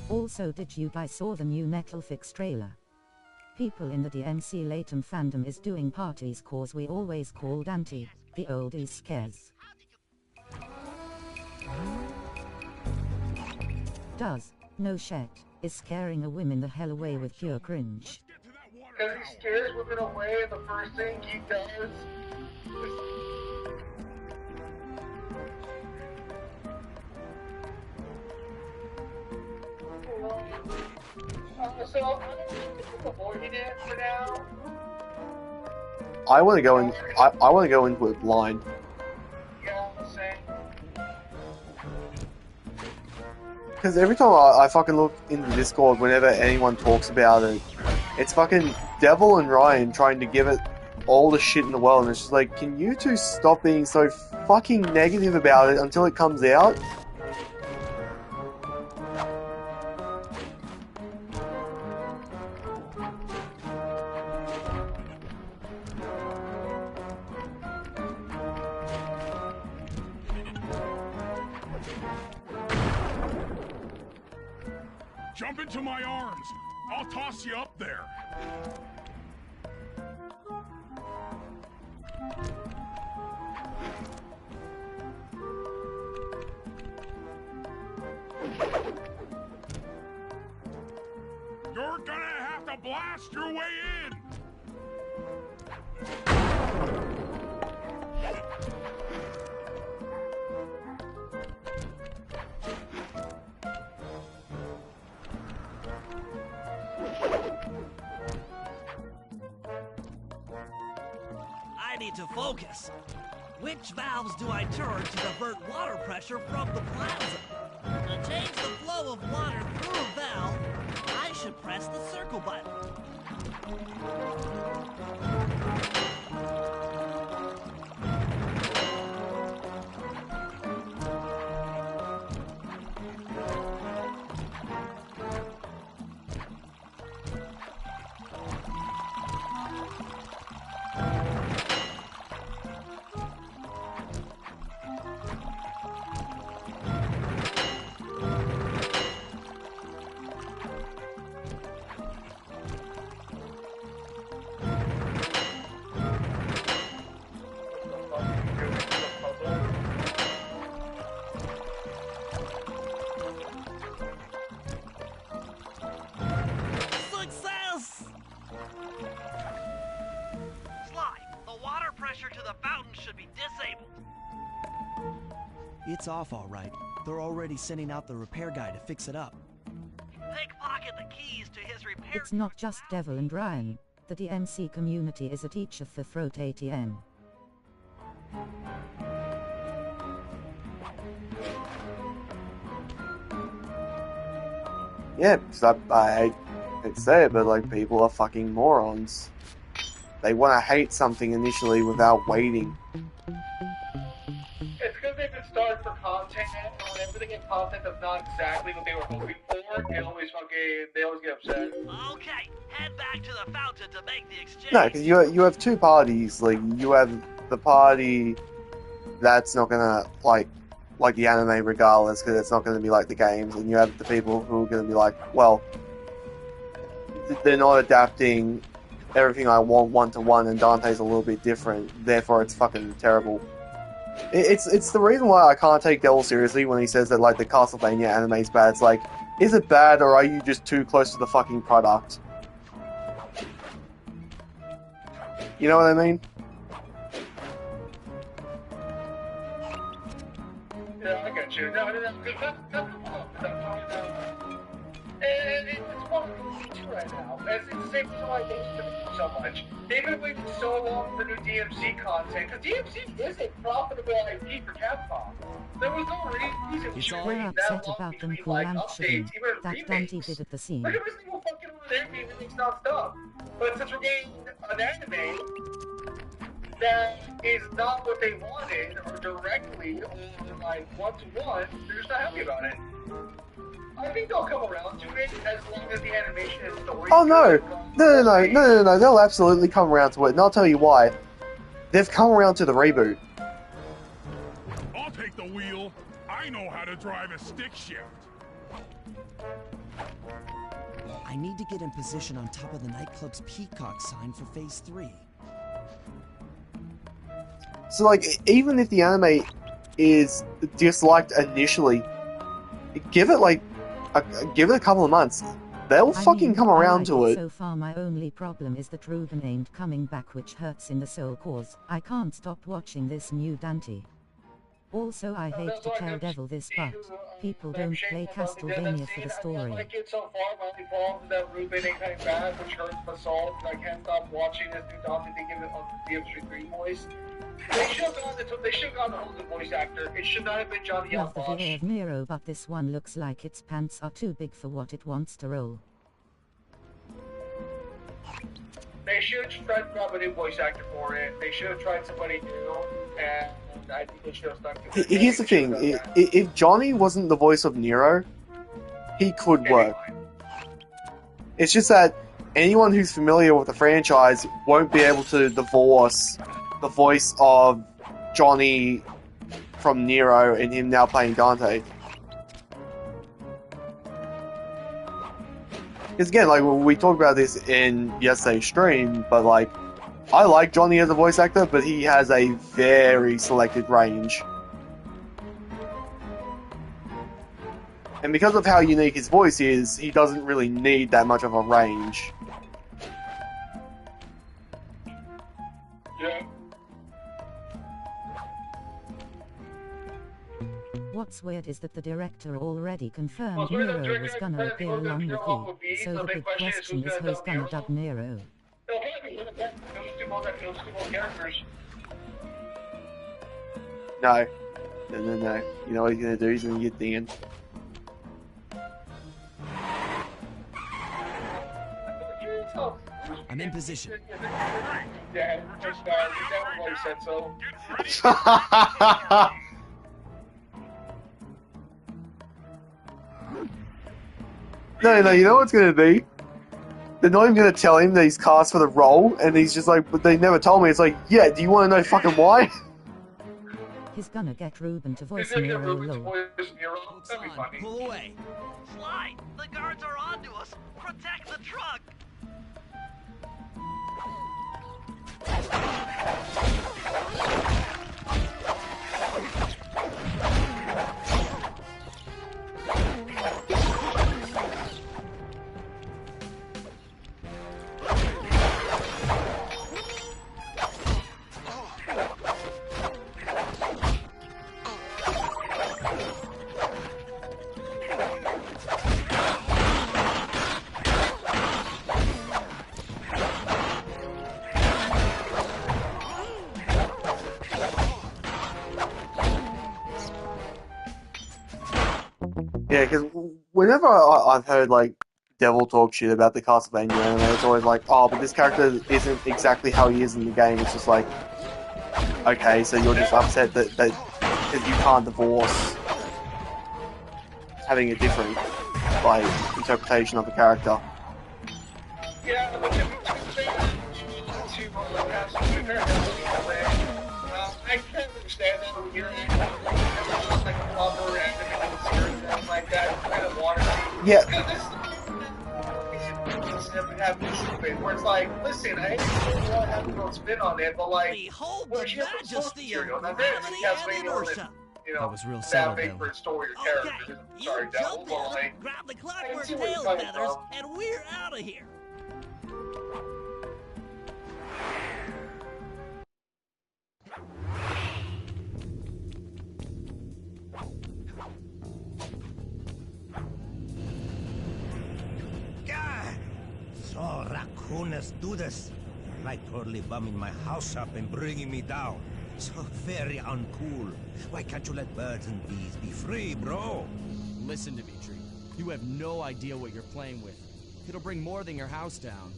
Also, did you guys saw the new Netflix trailer? People in the DMC Latam fandom is doing parties cause we always called Auntie, the oldies scares. Does, no shit, is scaring a woman the hell away with pure cringe. Because he scares women away, and the first thing he does is... So, I'm avoiding it for now. I want to go in. I want to go into it blind. Yeah, same. Because every time I fucking look into Discord, whenever anyone talks about it, it's fucking Devil and Ryan trying to give it all the shit in the world, and it's just like, can you two stop being so fucking negative about it until it comes out? Jump into my arms. I'll toss you up there. You're gonna have to blast your way in. I need to focus. Which valves do I turn to divert water pressure from the plaza? To change the flow of water through a valve, I should press the circle button. Success! Sly, the water pressure to the fountain should be disabled. It's off all right. They're already sending out the repair guy to fix it up. Pickpocket the keys to his repair. It's not just Devil and Ryan. The DMC community is at each of the throat ATM. Yeah, because I hate to say it, but like people are fucking morons. They want to hate something initially without waiting. It's because they've been starved for content, and whenever they get content that's not exactly what they were hoping for, they always get upset. Okay, head back to the fountain to make the exchange. No, because you have two parties. Like you have the party that's not gonna like the anime regardless, because it's not gonna be like the games, and you have the people who are gonna be like, well, they're not adapting everything I want one-to-one, and Dante's a little bit different, therefore it's fucking terrible. It's the reason why I can't take Devil seriously when he says that like the Castlevania anime is bad. It's like, is it bad or are you just too close to the fucking product? You know what I mean? Yeah, I get you. No, it's one right now. It's the same reason why they hate so much. They've been waiting so long for new DMC content, because DMC is a profitable IP for Capcom. There was no reason we should We're wait upset that long about them between, for like, launching updates, even that remakes. Dante did at the scene. Look at every single fucking one of their remakes non-stop. But since we're getting an anime that is not what they wanted, or directly, or like one-to-one, they're just not happy about it. I think they'll come around to it as long as the animation and story. Oh no! They'll absolutely come around to it, and I'll tell you why. They've come around to the reboot. I'll take the wheel. I know how to drive a stick shift. I need to get in position on top of the nightclub's peacock sign for Phase 3. So like, even if the anime is disliked initially, give it a couple of months. They'll fucking come around to it. So far my only problem is that Ruben ain't coming back, which hurts in the soul, cause I can't stop watching this new Dante. Also, I hate to tell Devil this, but people don't play Castlevania for the story. I like it so far. My only problem is that Ruben ain't coming back, which hurts my soul, because I can't stop watching this new Dante thinking of the DMC3 voice. They should have gone the older voice actor. It should not have been Johnny Love the Albosh. VA of Nero, but this one looks like its pants are too big for what it wants to roll. They should have tried to grab a new voice actor for it. They should have tried somebody new, and I think they should have stuck to it. Here's the thing, if Johnny wasn't the voice of Nero, he could work. It's just that anyone who's familiar with the franchise won't be able to divorce the voice of Johnny from Nero and him now playing Dante. Because again, like, we talked about this in yesterday's stream, but like, I like Johnny as a voice actor, but he has a very selected range. And because of how unique his voice is, he doesn't really need that much of a range. Yeah. What's weird is that the director already confirmed Nero was gonna appear along with V, so the big question is who's gonna dub Nero. No. No. You know what he's gonna do? He's gonna get Dan. I'm in position. Yeah, just that one said so. No, you know what's gonna be? They're not even gonna tell him that he's cast for the role, and he's just like, but they never told me. It's like, yeah, do you want to know fucking why? He's gonna get Ruben to voice Nero lol. Pull away. Sly, the guards are onto us. Protect the truck. Yeah, because whenever I've heard like Devil talk shit about the Castlevania anime, it's always like, oh, but this character isn't exactly how he is in the game. It's just like, okay, so you're just upset that you can't divorce having a different like interpretation of the character. Yeah, but to be fair, I can understand that when you're like a lover and like that kind of water. Yeah. Have this stupid where it's like, listen, I ain't want to have to go spin on it, but like, Behold well, the she has majesty material. of Now, gravity and inertia. You know, That was real that subtle, big Billy. for a story or Okay, character. you Sorry, jump Devil, in, like, grab the I clockwork see where you're tail coming feathers, from. and we're out of here. God! So raccooners do this. Like totally bumming my house up and bringing me down. So very uncool. Why can't you let birds and bees be free, bro? Listen, Dimitri. You have no idea what you're playing with. It'll bring more than your house down.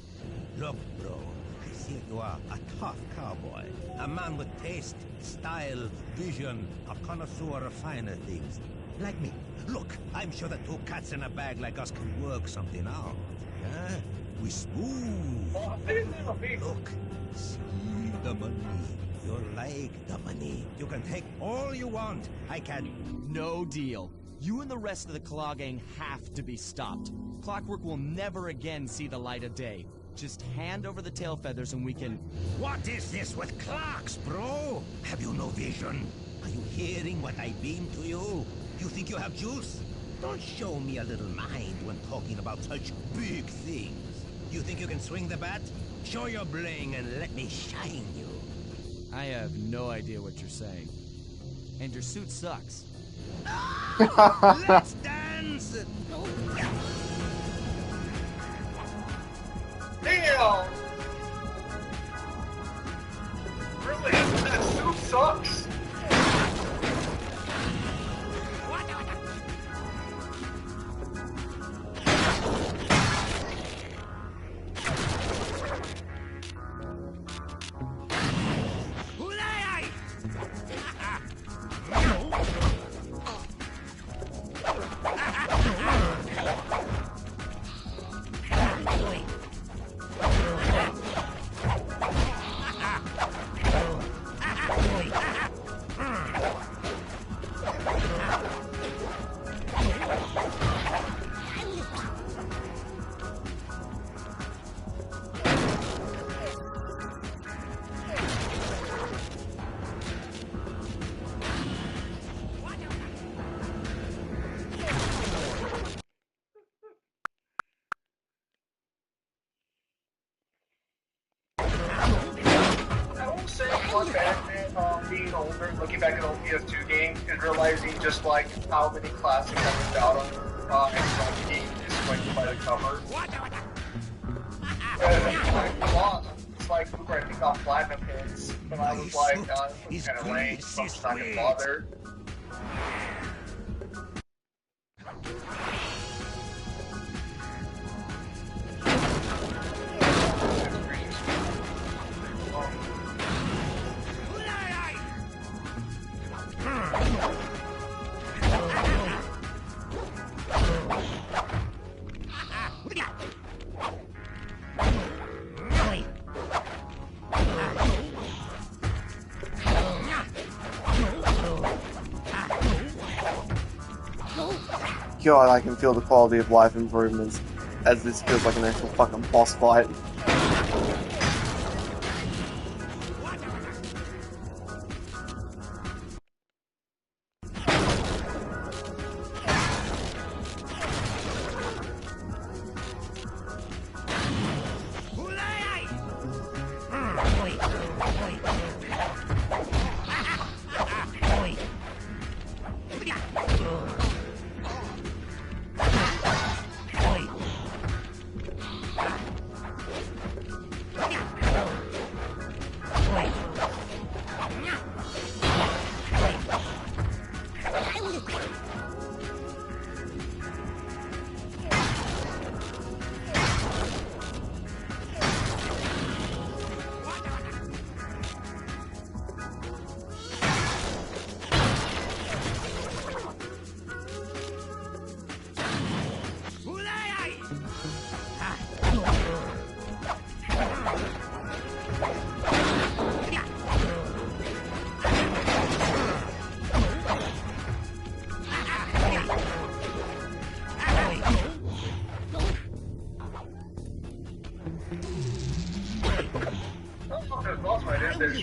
Look, bro. I see you are a tough cowboy. A man with taste, style, vision, a connoisseur of finer things. Like me. Look, I'm sure that two cats in a bag like us can work something out. Yeah? We smooth. Look, see the money. You like the money. You can take all you want. I can... No deal. You and the rest of the Claw Gang have to be stopped. Clockwork will never again see the light of day. Just hand over the tail feathers and we can... What is this with clocks, bro? Have you no vision? Are you hearing what I beam to you? You think you have juice? Don't show me a little mind when talking about such big things. You think you can swing the bat? Show your bling and let me shine you. I have no idea what you're saying. And your suit sucks. Let's dance! Damn! Really? That suit sucks? Being older, looking back at old PS2 games, and realizing just like how many classics I missed out on, and being disappointed by the cover. Sly Cooper, I think, got platinum hits, and I was like, this is kind of lame, so I'm just not gonna bother. God, I can feel the quality of life improvements as this feels like an actual fucking boss fight.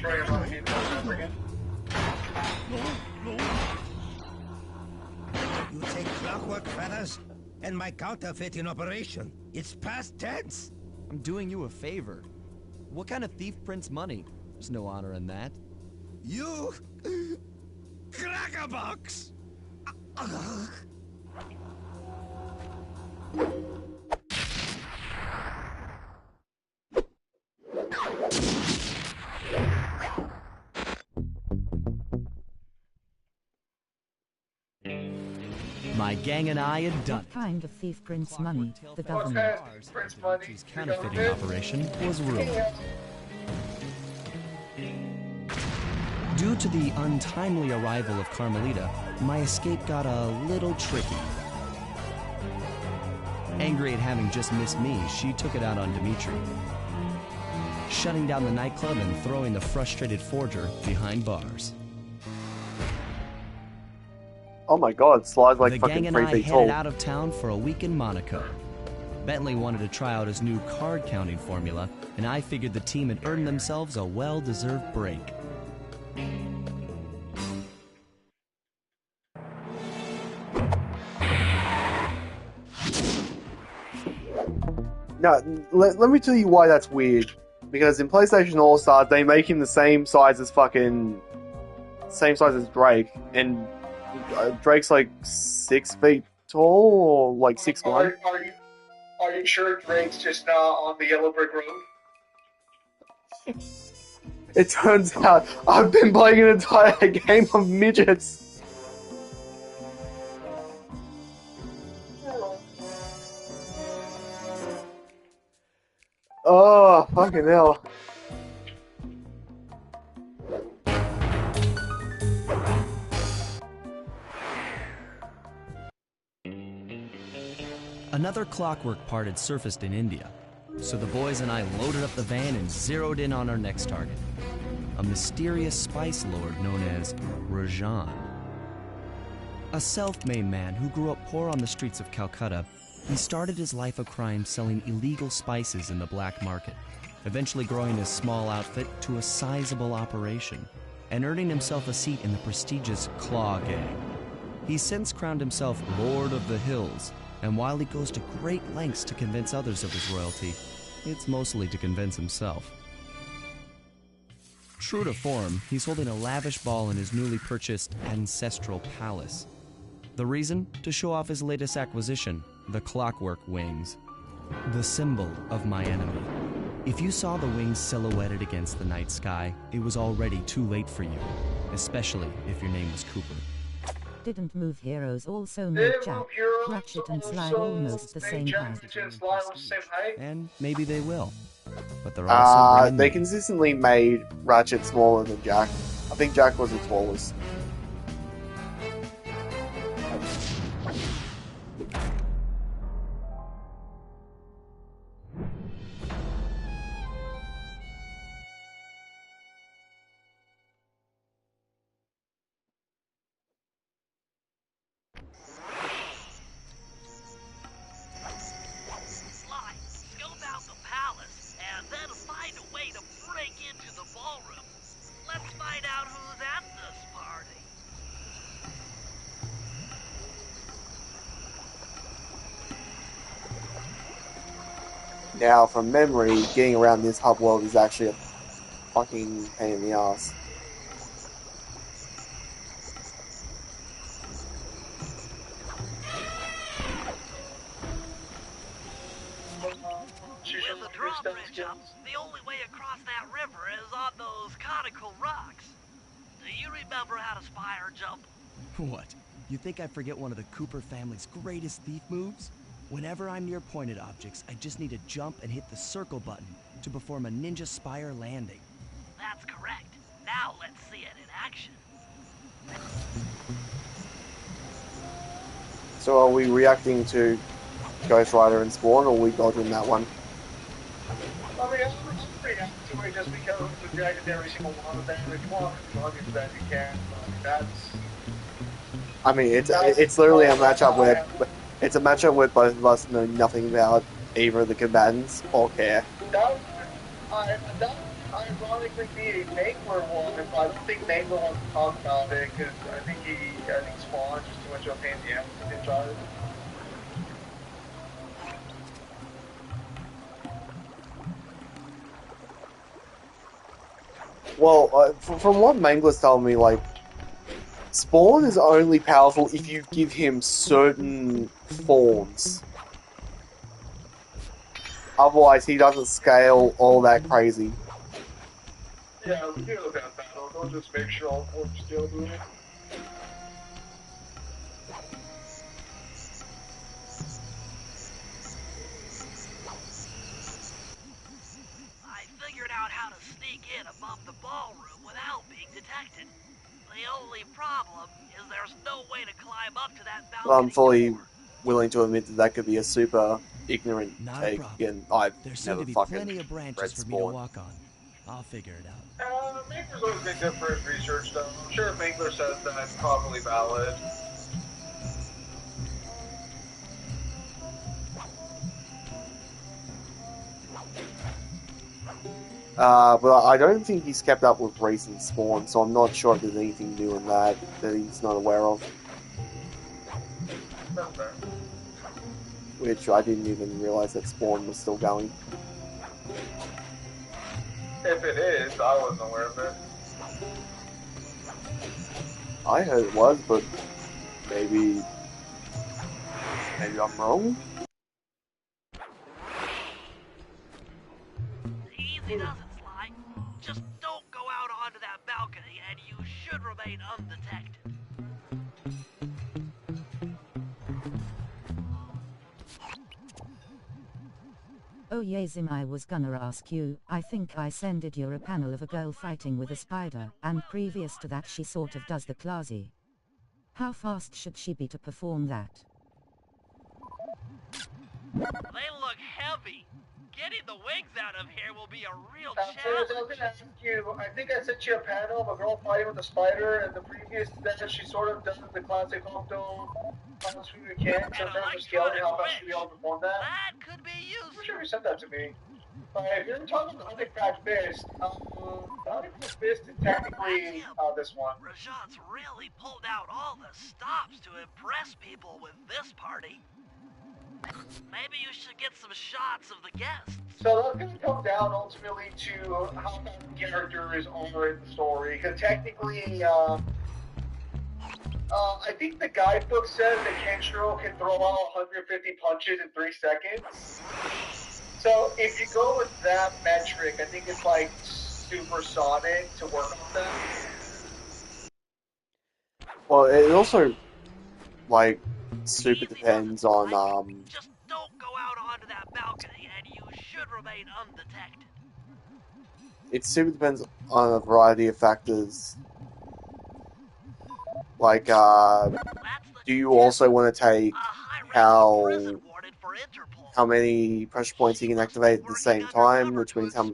Sorry about it. You take clockwork feathers and my counterfeit in operation. It's past tense. I'm doing you a favor. What kind of thief prints money? There's no honor in that. You crackerbox. My gang and I had done What kind of thief prints money? The What government. kind of prints money? His counterfeiting operation was ruined. Due to the untimely arrival of Carmelita, my escape got a little tricky. Angry at having just missed me, she took it out on Dimitri, shutting down the nightclub and throwing the frustrated forger behind bars. Oh my god, Sly's like The gang fucking and 3 I feet headed tall. out of town for a week in Monaco. Bentley wanted to try out his new card counting formula, and I figured the team had earned themselves a well-deserved break. Now, let me tell you why that's weird. Because in PlayStation All-Stars, they make him the same size as Drake, and Drake's like 6 feet tall, or like 6'1". Are you sure Drake's just not on the yellow brick road? It turns out I've been playing an entire game of midgets. Oh, fucking hell. Another clockwork part had surfaced in India, so the boys and I loaded up the van and zeroed in on our next target, a mysterious spice lord known as Rajan. A self-made man who grew up poor on the streets of Calcutta, he started his life of crime selling illegal spices in the black market, eventually growing his small outfit to a sizable operation and earning himself a seat in the prestigious Claw Gang. He's since crowned himself Lord of the Hills, and while he goes to great lengths to convince others of his royalty, it's mostly to convince himself. True to form, he's holding a lavish ball in his newly purchased ancestral palace. The reason? To show off his latest acquisition, the clockwork wings. The symbol of my enemy. If you saw the wings silhouetted against the night sky, it was already too late for you, especially if your name was Cooper. Didn't Move Heroes also make Jack, Ratchet and Sly almost the same height? And maybe they will. But they're also bringing They me. consistently made Ratchet smaller than Jack. I think Jack was the tallest. Sly, scope out the palace, and then find a way to break into the ballroom. Let's find out who's at this party. Now, from memory, getting around this hub world is actually a fucking pain in the ass. With the drawbridge up, the only way across that river is on those conical rocks. Do you remember how to spire jump? What? You think I forget one of the Cooper family's greatest thief moves? Whenever I'm near pointed objects, I just need to jump and hit the circle button to perform a ninja spire landing. That's correct. Now let's see it in action. So are we reacting to Ghost Rider and Spawn, or are we dodging that one? I mean, I'm pretty happy to it just because we've dragged every single one of them. If you want to log into that, you can. But that's... I mean, it's literally a matchup where it's a matchup where both of us know nothing about either of the combatants or care. That ironically ironically be a Mangler one, but I don't think Mangler wants to talk about it because I think Spawn's just too much of a pain in the ass to get tried. Well, from what Mangler's telling me, like, Spawn is only powerful if you give him certain forms. Otherwise, he doesn't scale all that crazy. Yeah, we do that battle. Don't just make sure all four still doing it. I figured out how to sneak in above the ballroom without being detected. The only problem is there's no way to climb up to that balcony I'm fully door. willing to admit that that could be a super ignorant Not a take, problem. and I've There seem never to be fucking plenty of branches read for me to Spawn. walk on. I'll figure it out. Mangler's always been good for his research, though. I'm sure if Mangler says that, it's probably valid. But I don't think he's kept up with recent Spawn, so I'm not sure if there's anything new in that he's not aware of. That's fair. Which I didn't even realize that Spawn was still going. If it is, I wasn't aware of it. I heard it was, but maybe I'm wrong. Easy does it, Sly. Just don't go out onto that balcony and you should remain undetected. Oh yeah, Zim, I was gonna ask you, I think I sended you a panel of a girl fighting with a spider, and previous to that she sort of does the classy. How fast should she be to perform that? They look heavy. Getting the wings out of here will be a real I was challenge. going to ask you, I think I sent you a panel of a girl fighting with a spider, and the previous to that, she sort of does the classic Hokuto Hansu can, so in terms of scaling, how fast should we be able to perform that? That could be I'm useful. sure you sent that to me. If you're talking about the Honeycrack Fist, the Honeycrack Fist is technically this one. Rajat's really pulled out all the stops to impress people with this party. Maybe you should get some shots of the guests. So that's going to come down ultimately to how that character is over in the story, because technically, I think the guidebook says that Kenshiro can throw out 150 punches in 3 seconds. So if you go with that metric, I think it's like supersonic to work on them. Well, it also, like, super depends on, Just don't go out onto that balcony and you should remain undetected. it super depends on a variety of factors. Like, do you also want to take how many pressure points he can activate at the same time, which means how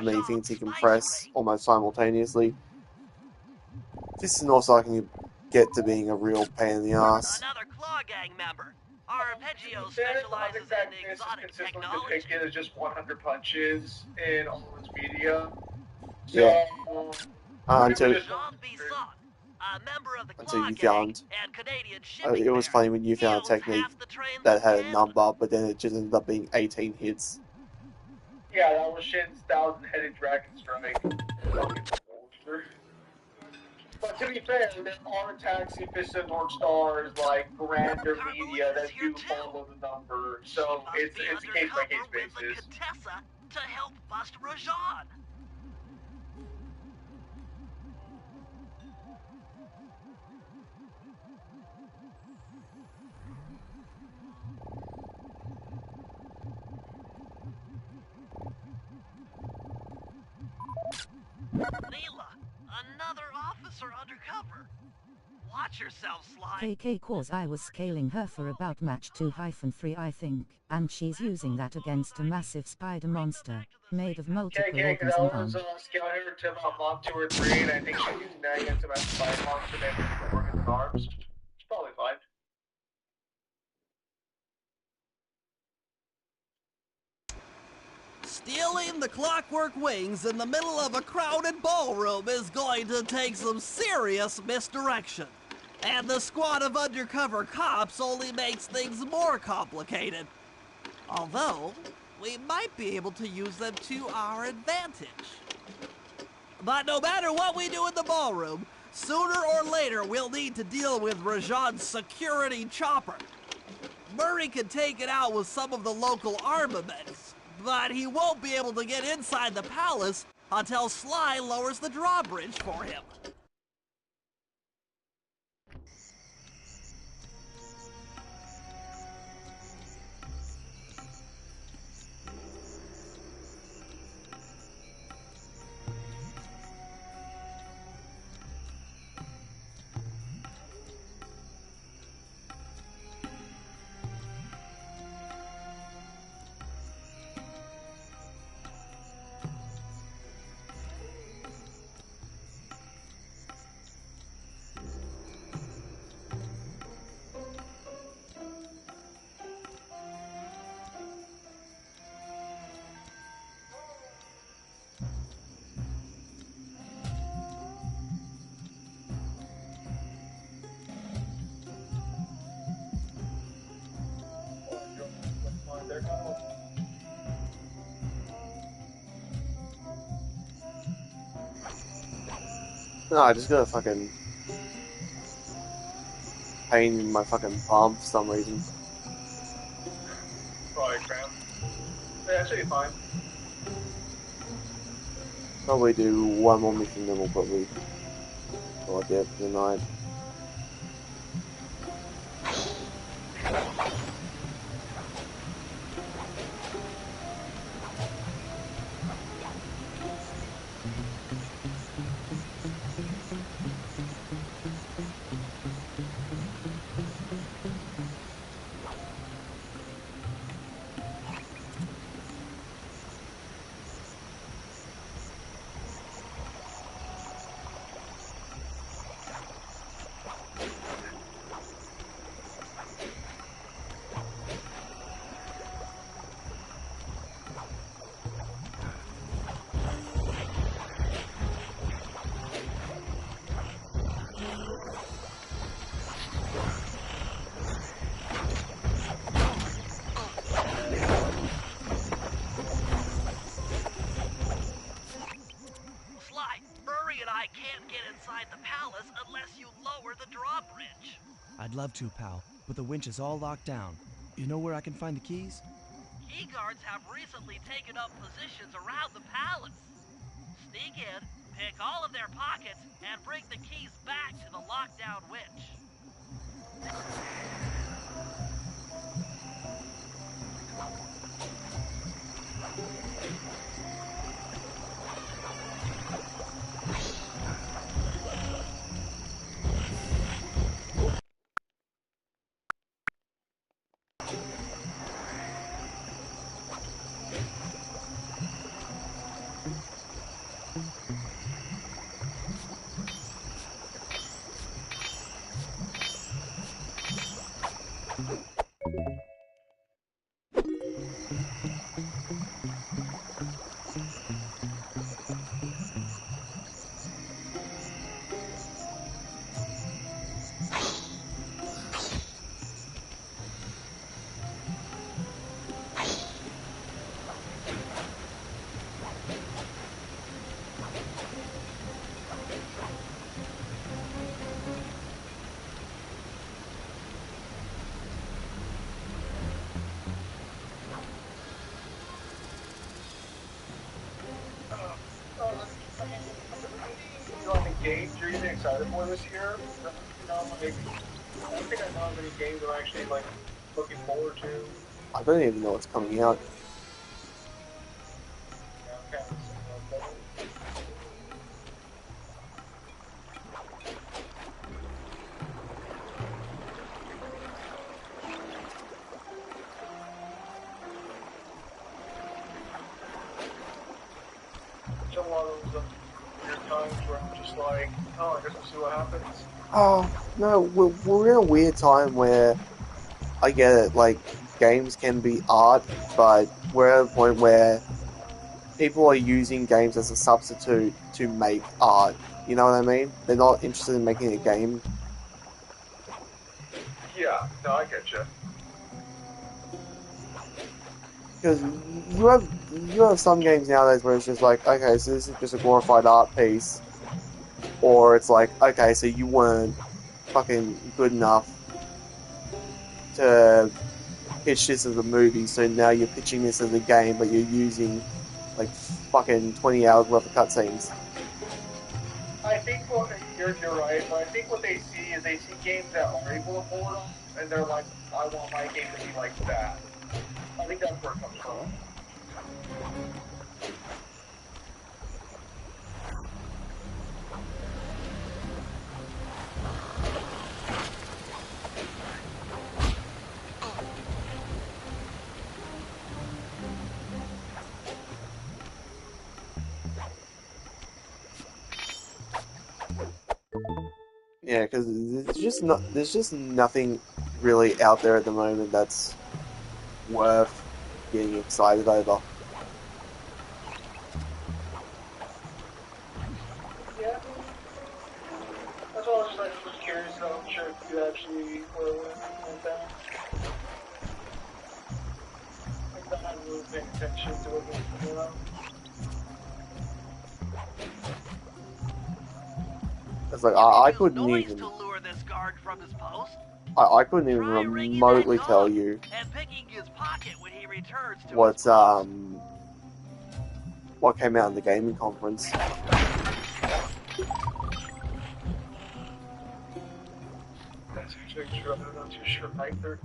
many things he can press almost simultaneously? This is also can get to being a real pain in the ass. Another Claw Gang member. Arpeggio specializes in exotic consistently technology. depicted as just 100 punches in all its media. So, Yeah. until Jean Bisson, a member of the Claw you Gang found. and Canadian shipping It was funny when you found a technique that had a number, but then it just ended up being 18 hits. Yeah, that was Shin's 1,000-headed dragon strike. But to be fair, there are Taxi Fists and North Stars, like grander media that do follow the number, so it's a case-by-case basis. Contessa to help bust Rajan. Neela, another officer undercover. Watch yourself, Sly. KK cause I was scaling her for about match 2-3 I think, and she's using that against a massive spider monster, made of multiple organs and arms. Scaling her to about Mach 2 or 3, and I think she's using that against a massive spider monster made of multiple organs and arms. It's probably fine. Stealing the Clockwork Wings in the middle of a crowded ballroom is going to take some serious misdirection. And the squad of undercover cops only makes things more complicated. Although, we might be able to use them to our advantage. But no matter what we do in the ballroom, sooner or later we'll need to deal with Rajan's security chopper. Murray can take it out with some of the local armaments, but he won't be able to get inside the palace until Sly lowers the drawbridge for him. No, I just got a fucking pain in my fucking palm for some reason. Probably cramp. Yeah, that should be fine. Probably do one more mission, then we'll probably go out there for the night. I'd love to, pal, but the winch is all locked down. You know where I can find the keys? Key guards have recently taken up positions around the palace. Sneak in, pick all of their pockets, and bring the keys back to the lockdown winch. Games you're even excited for this year? You know, like, I don't think I know how many games I'm actually like looking forward to. I don't even know what's coming out. Yeah, okay. It's a lot of those weird times where I'm just like, oh, I guess we'll see what happens. Oh, no, we're in a weird time where I get it, like, games can be art, but we're at a point where people are using games as a substitute to make art. You know what I mean? They're not interested in making a game. Yeah, no, I get you. Because you have some games nowadays where it's just like, okay, so this is just a glorified art piece, or it's like, okay, so you weren't fucking good enough to pitch this as a movie, so now you're pitching this as a game, but you're using like fucking 20 hours worth of cutscenes. I think you're right, but I think what they see is they see games that are able to pull it off, and they're like, I want my game to be like that. I think that's where it comes from. Yeah, because there's just nothing really out there at the moment that's worth getting excited over. Yeah. That's all I was just curious, so I'm sure if you actually went down. Like, I haven't really paying attention to what was going on. It's like I couldn't even. To lure this guard from his post? I couldn't even remotely tell you and picking his pocket when he returns to what came out in the gaming conference. That's actually true. I'm not too sure either.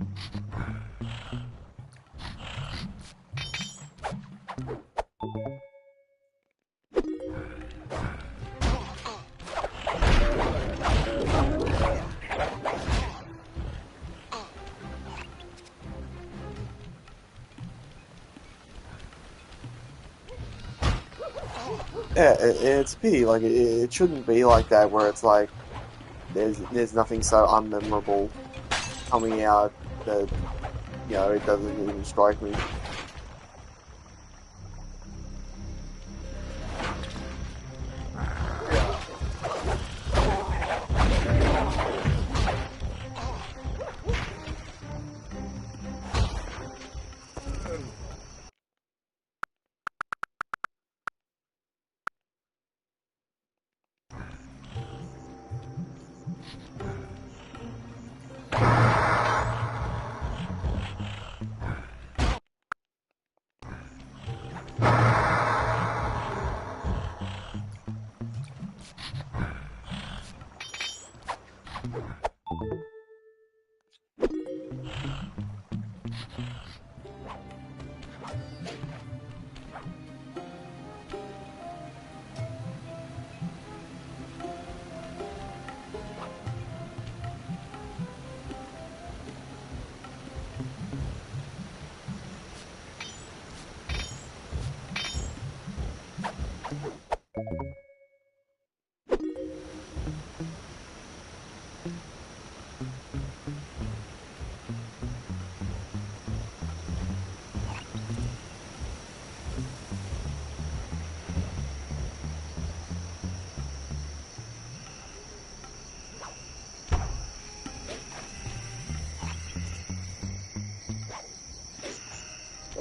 Yeah, it's a pity. Like it shouldn't be like that, where it's like there's nothing so unmemorable coming out that it doesn't even strike me.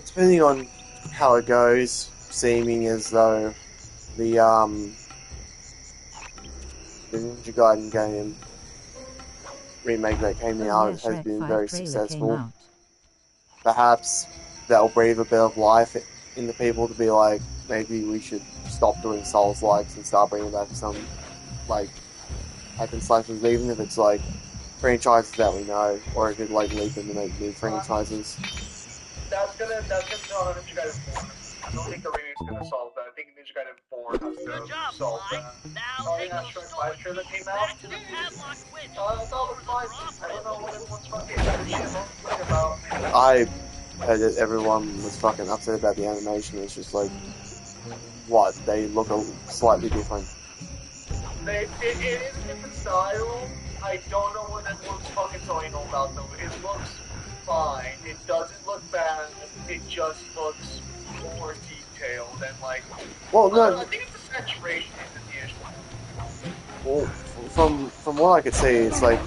Depending on how it goes, seeming as though the Ninja Gaiden game remake that came out has been very successful. Perhaps that'll breathe a bit of life into people to be like, maybe we should stop doing Souls-likes and start bringing back some like hack and slashes, even if it's like franchises that we know, or if it like leap into make new franchises. That's gonna solve Ninja Gaiden 4. I don't think the remake's gonna solve that. I think Ninja Gaiden 4 has to solve that. Oh yeah, Shrek 5 trailer came out. That's all the fine. I don't know what everyone's fucking about. I heard that everyone was fucking upset about the animation. It's just like, what? They look slightly different. It is a different style. I don't know what everyone's fucking talking about though. It looks fine. It doesn't look bad. It just looks more detailed and like Well, no. I think it's the saturation is the issue. Well, from what I could see, it's like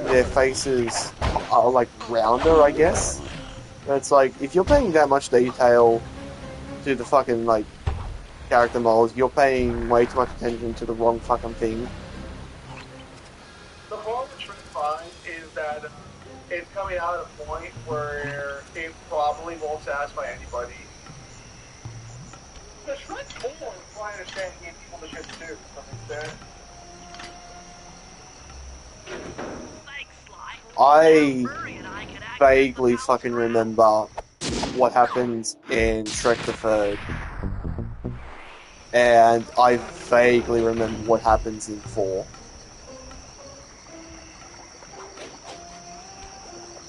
their faces are like rounder, I guess. And it's like if you're paying that much detail to the fucking like character models, you're paying way too much attention to the wrong fucking thing. The problem with Shrek 5 is that it's coming out at a point where it probably won't satisfy anybody. The Shrek 4, from what I understand, gave people the shit too, to some extent. I vaguely fucking remember what happens in Shrek the Third. And I vaguely remember what happens in 4.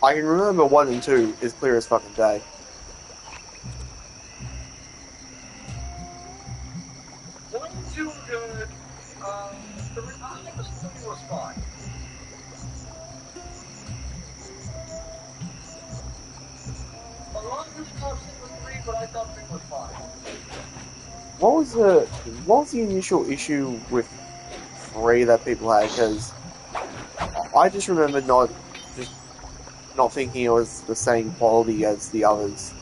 I can remember 1 and 2 as clear as fucking day. One and two were good. I think the story was fine. A lot of people got upset with 3, but I thought 3 was fine. What was the initial issue with 3 that people had? Because I just remember not thinking it was the same quality as the others.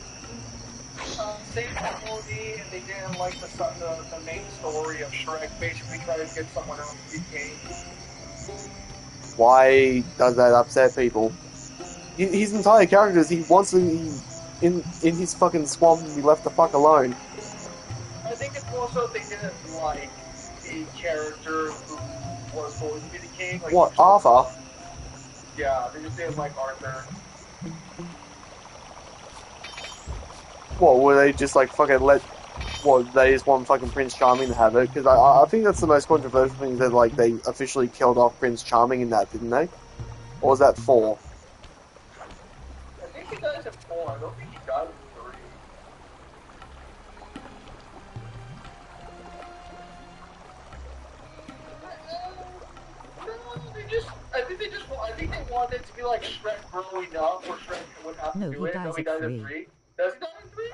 Same quality, and they didn't like the main story of Shrek basically trying to get someone else to be king. Why does that upset people? His entire character is he wants to be in his fucking swamp and be left the fuck alone. I think it's also they didn't like a character who was going to be the king. Like, What, Arthur? Yeah, they just didn't like Arthur. What, were they just like fucking they just want fucking Prince Charming to have it? Because I think that's the most controversial thing, that like they officially killed off Prince Charming in that, didn't they? Or was that 4? I think he dies in 4. I don't think he dies in 3. I think they wanted it to be like Shrek growing up, where Shrek would have to No, do he it. dies No, he at dies in 3. 3. Does he die in 3?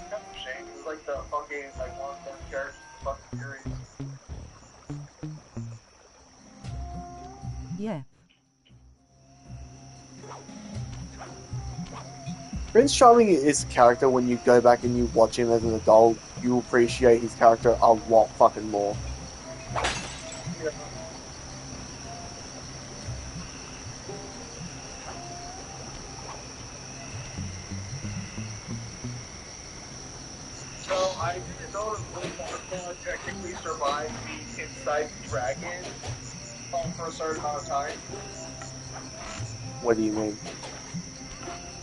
Kind of a shame. He was like the fucking, like, one of the best characters in the fucking series. Yeah. Prince Charming is a character, when you go back and you watch him as an adult, you appreciate his character a lot fucking more. Yeah. So I didn't know that Martha technically survived being inside the dragon for a certain amount of time. What do you mean?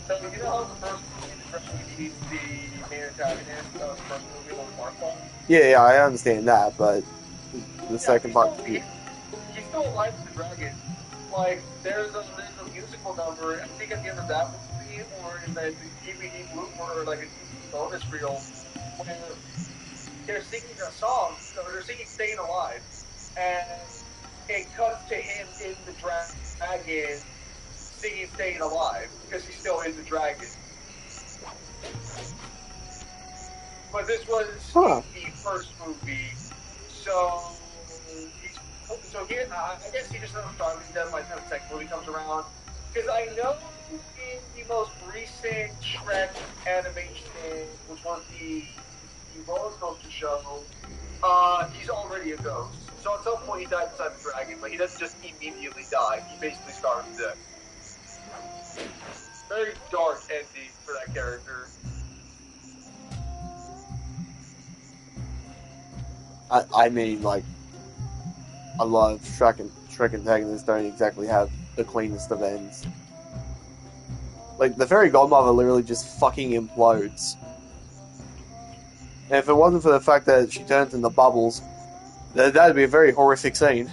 So you know how the first movie, the dragon eats the main antagonist of the first movie was Martha? Yeah, I understand that, but the second part... He's still alive with the dragon. Like, there's a musical number, I think at the end of that movie, or in the DVD blooper, or like a bonus reel, where they're singing a song, or they're singing Staying Alive, and it cuts to him in the dragon singing Staying Alive, because he's still in the dragon. But this was the first movie, so here, I guess he just doesn't start dead by the time the second movie comes around. Because I know in the most recent Shrek animation, which was the roller coaster show, he's already a ghost. So at some point he died inside the dragon, but he doesn't just immediately die. He basically starves to death. Very dark ending for that character. I mean, like, a lot of Shrek antagonists don't exactly have the cleanest of ends. Like, the fairy godmother literally just fucking implodes. And if it wasn't for the fact that she turns into bubbles, that'd be a very horrific scene.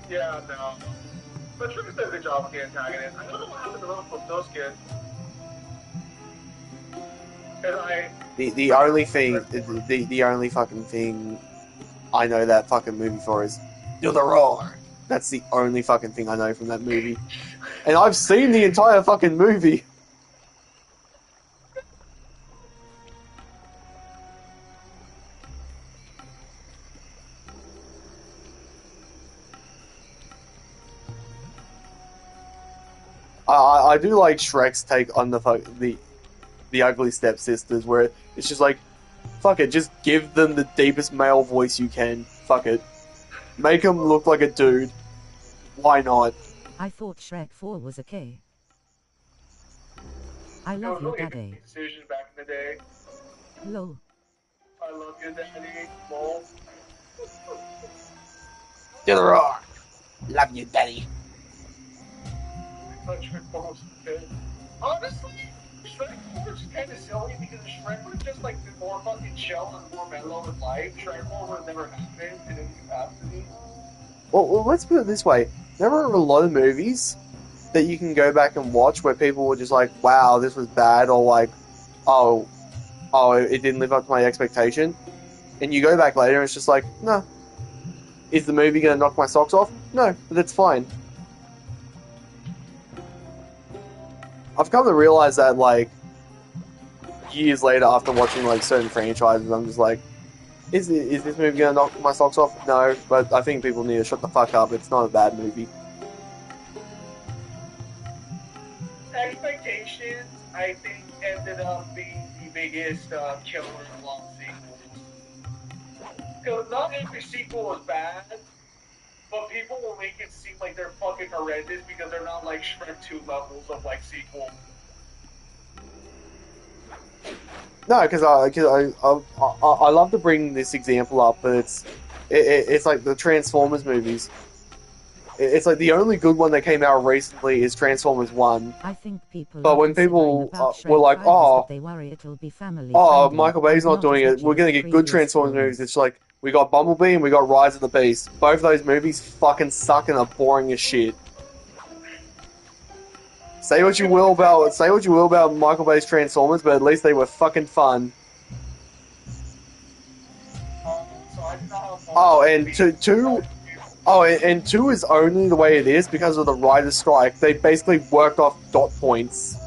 Yeah, no. But Shrek does a good job with the antagonist. I don't know what happened to those kids. Because The only thing, the only fucking thing I know that fucking movie for is "Do the Roar." That's the only fucking thing I know from that movie, and I've seen the entire fucking movie. I do like Shrek's take on the ugly stepsisters, where it's just like, fuck it, just give them the deepest male voice you can. Fuck it, make them look like a dude. Why not? I thought Shrek 4 was okay. I It love was you, really a Daddy. good decision back in the day. Lol. I love you, Daddy. Lol. Do the Roar. Love you, Daddy. But Shrek 4 was good. Honestly, Shrek 4 is kind of silly because if Shrek would have just like been more fucking chill and more mellow in life, Shrek 4 would have never happened in any capacity. Well, let's put it this way. There are a lot of movies that you can go back and watch where people were just like, wow, this was bad, or like, oh, it didn't live up to my expectation. And you go back later and it's just like, no. Is the movie going to knock my socks off? No, but that's fine. I've come to realize that, like, years later after watching, like, certain franchises, I'm just like, is this movie going to knock my socks off? No, but I think people need to shut the fuck up. It's not a bad movie. Expectations, I think, ended up being the biggest killer of all sequels. Because not every sequel was bad, but people will make it seem like they're fucking horrendous because they're not like Shrek 2 levels of like sequel. No, because I love to bring this example up, but it's like the Transformers movies. It's like the only good one that came out recently is Transformers 1. I think people. But when people were like, they worry it'll be family oh, friendly, Michael Bay's not doing it, we're going to get good Transformers movies. It's like, we got Bumblebee and we got Rise of the Beast. Both of those movies fucking suck and are boring as shit. Say what you will about Michael Bay's Transformers, but at least they were fucking fun. Oh, and and 2 is only the way it is because of the writer's strike. They basically worked off dot points.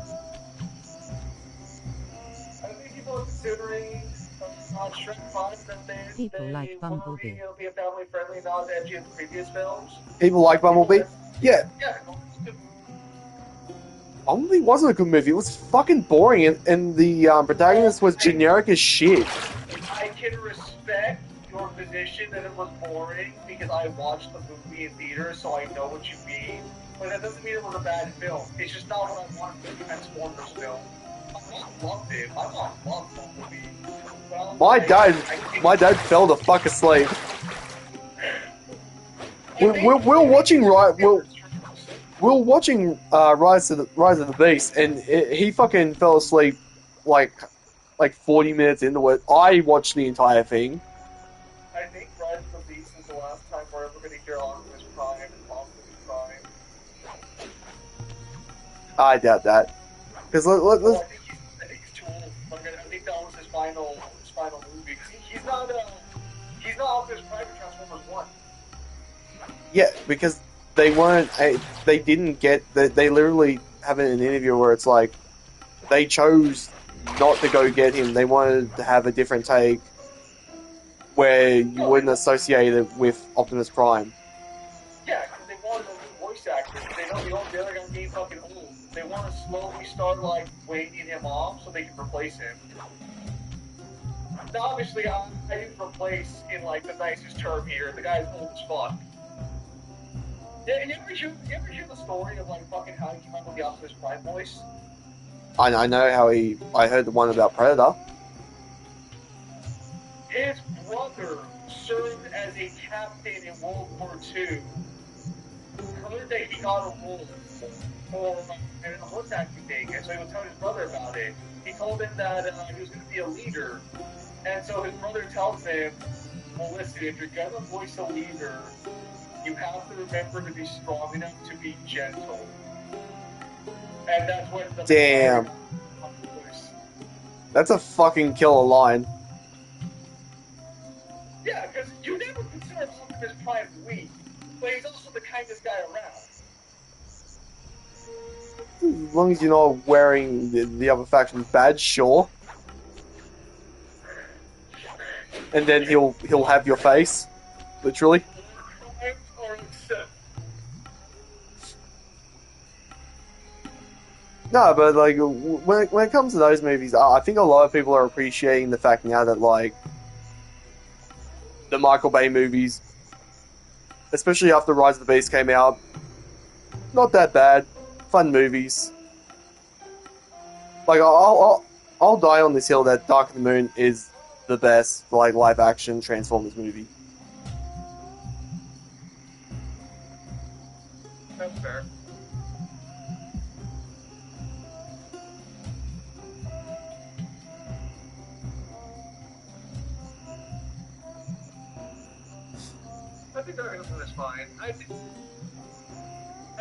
I think people are considering on Shrek 5 that people like Bumblebee. It'll be a family friendly, not as edgy as the previous films. People like Bumblebee? Yeah. Yeah. Bumblebee wasn't a good movie. It was fucking boring, and the protagonist was generic as shit. I can respect your position that it was boring because I watched the movie in theater, so I know what you mean. But that doesn't mean it was a bad film. It's just not what I wanted from the Transformers film. I loved it. My mom loved Bumblebee. Well, My dad fell the fuck asleep. We're watching Rise of the Beast, and he fucking fell asleep like 40 minutes into it. I watched the entire thing. I think Rise of the Beast is the last time we're ever going to hear Optimus Prime and Optimus Prime. I doubt that. Because I think he's too old. Like, I think that was his final movie. He's not Optimus Prime in Transformers 1. yeah, because they weren't. They didn't get. They literally have an interview where it's like they chose not to go get him. They wanted to have a different take where you wouldn't associate it with Optimus Prime. Yeah, because they wanted a new voice actor. They know the other guy's getting fucking old. They want to slowly start like waning him off so they can replace him. Now, obviously, I didn't replace in like the nicest term here. The guy's old as fuck. Yeah, you ever hear the story of like fucking how he came up with the Optimus Prime voice? I know how I heard the one about Predator. His brother served as a captain in World War II. Heard that he got a role for a voice acting thing, and so he was telling his brother about it. He told him that he was going to be a leader, and so his brother tells him, well, listen, if you're going to voice a leader, you have to remember to be strong enough to be gentle. And that's what the Damn. That's a fucking killer line. Yeah, because you never consider Optimus Prime weak, but he's also the kindest guy around. As long as you're not wearing the other faction's badge, sure. And then he'll have your face, literally. Crimes are accepted. No, but like when it comes to those movies, I think a lot of people are appreciating the fact now that like the Michael Bay movies, especially after Rise of the Beast came out, not that bad, fun movies. Like I'll die on this hill that Dark of the Moon is the best like live action Transformers movie. That's fair. I think Dark of the Moon is fine. I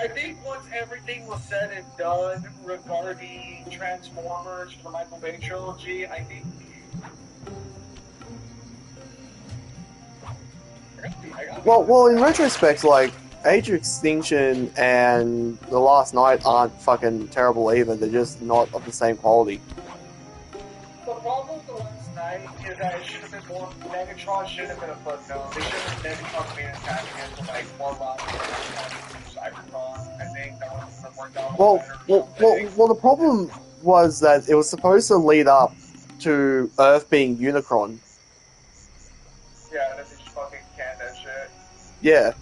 think once everything was said and done regarding Transformers for the Michael Bay trilogy, I think. Well, in retrospect, like Age of Extinction and The Last Night aren't fucking terrible either. They're just not of the same quality. The problem with The Last Night is that it should have been more. Megatron should have been a footnote. They should have been Megatron's main attachment to like more Cybertron. I think that would have worked out Well, the problem was that it was supposed to lead up to Earth being Unicron. Yeah, and then they just fucking canned that shit. Yeah.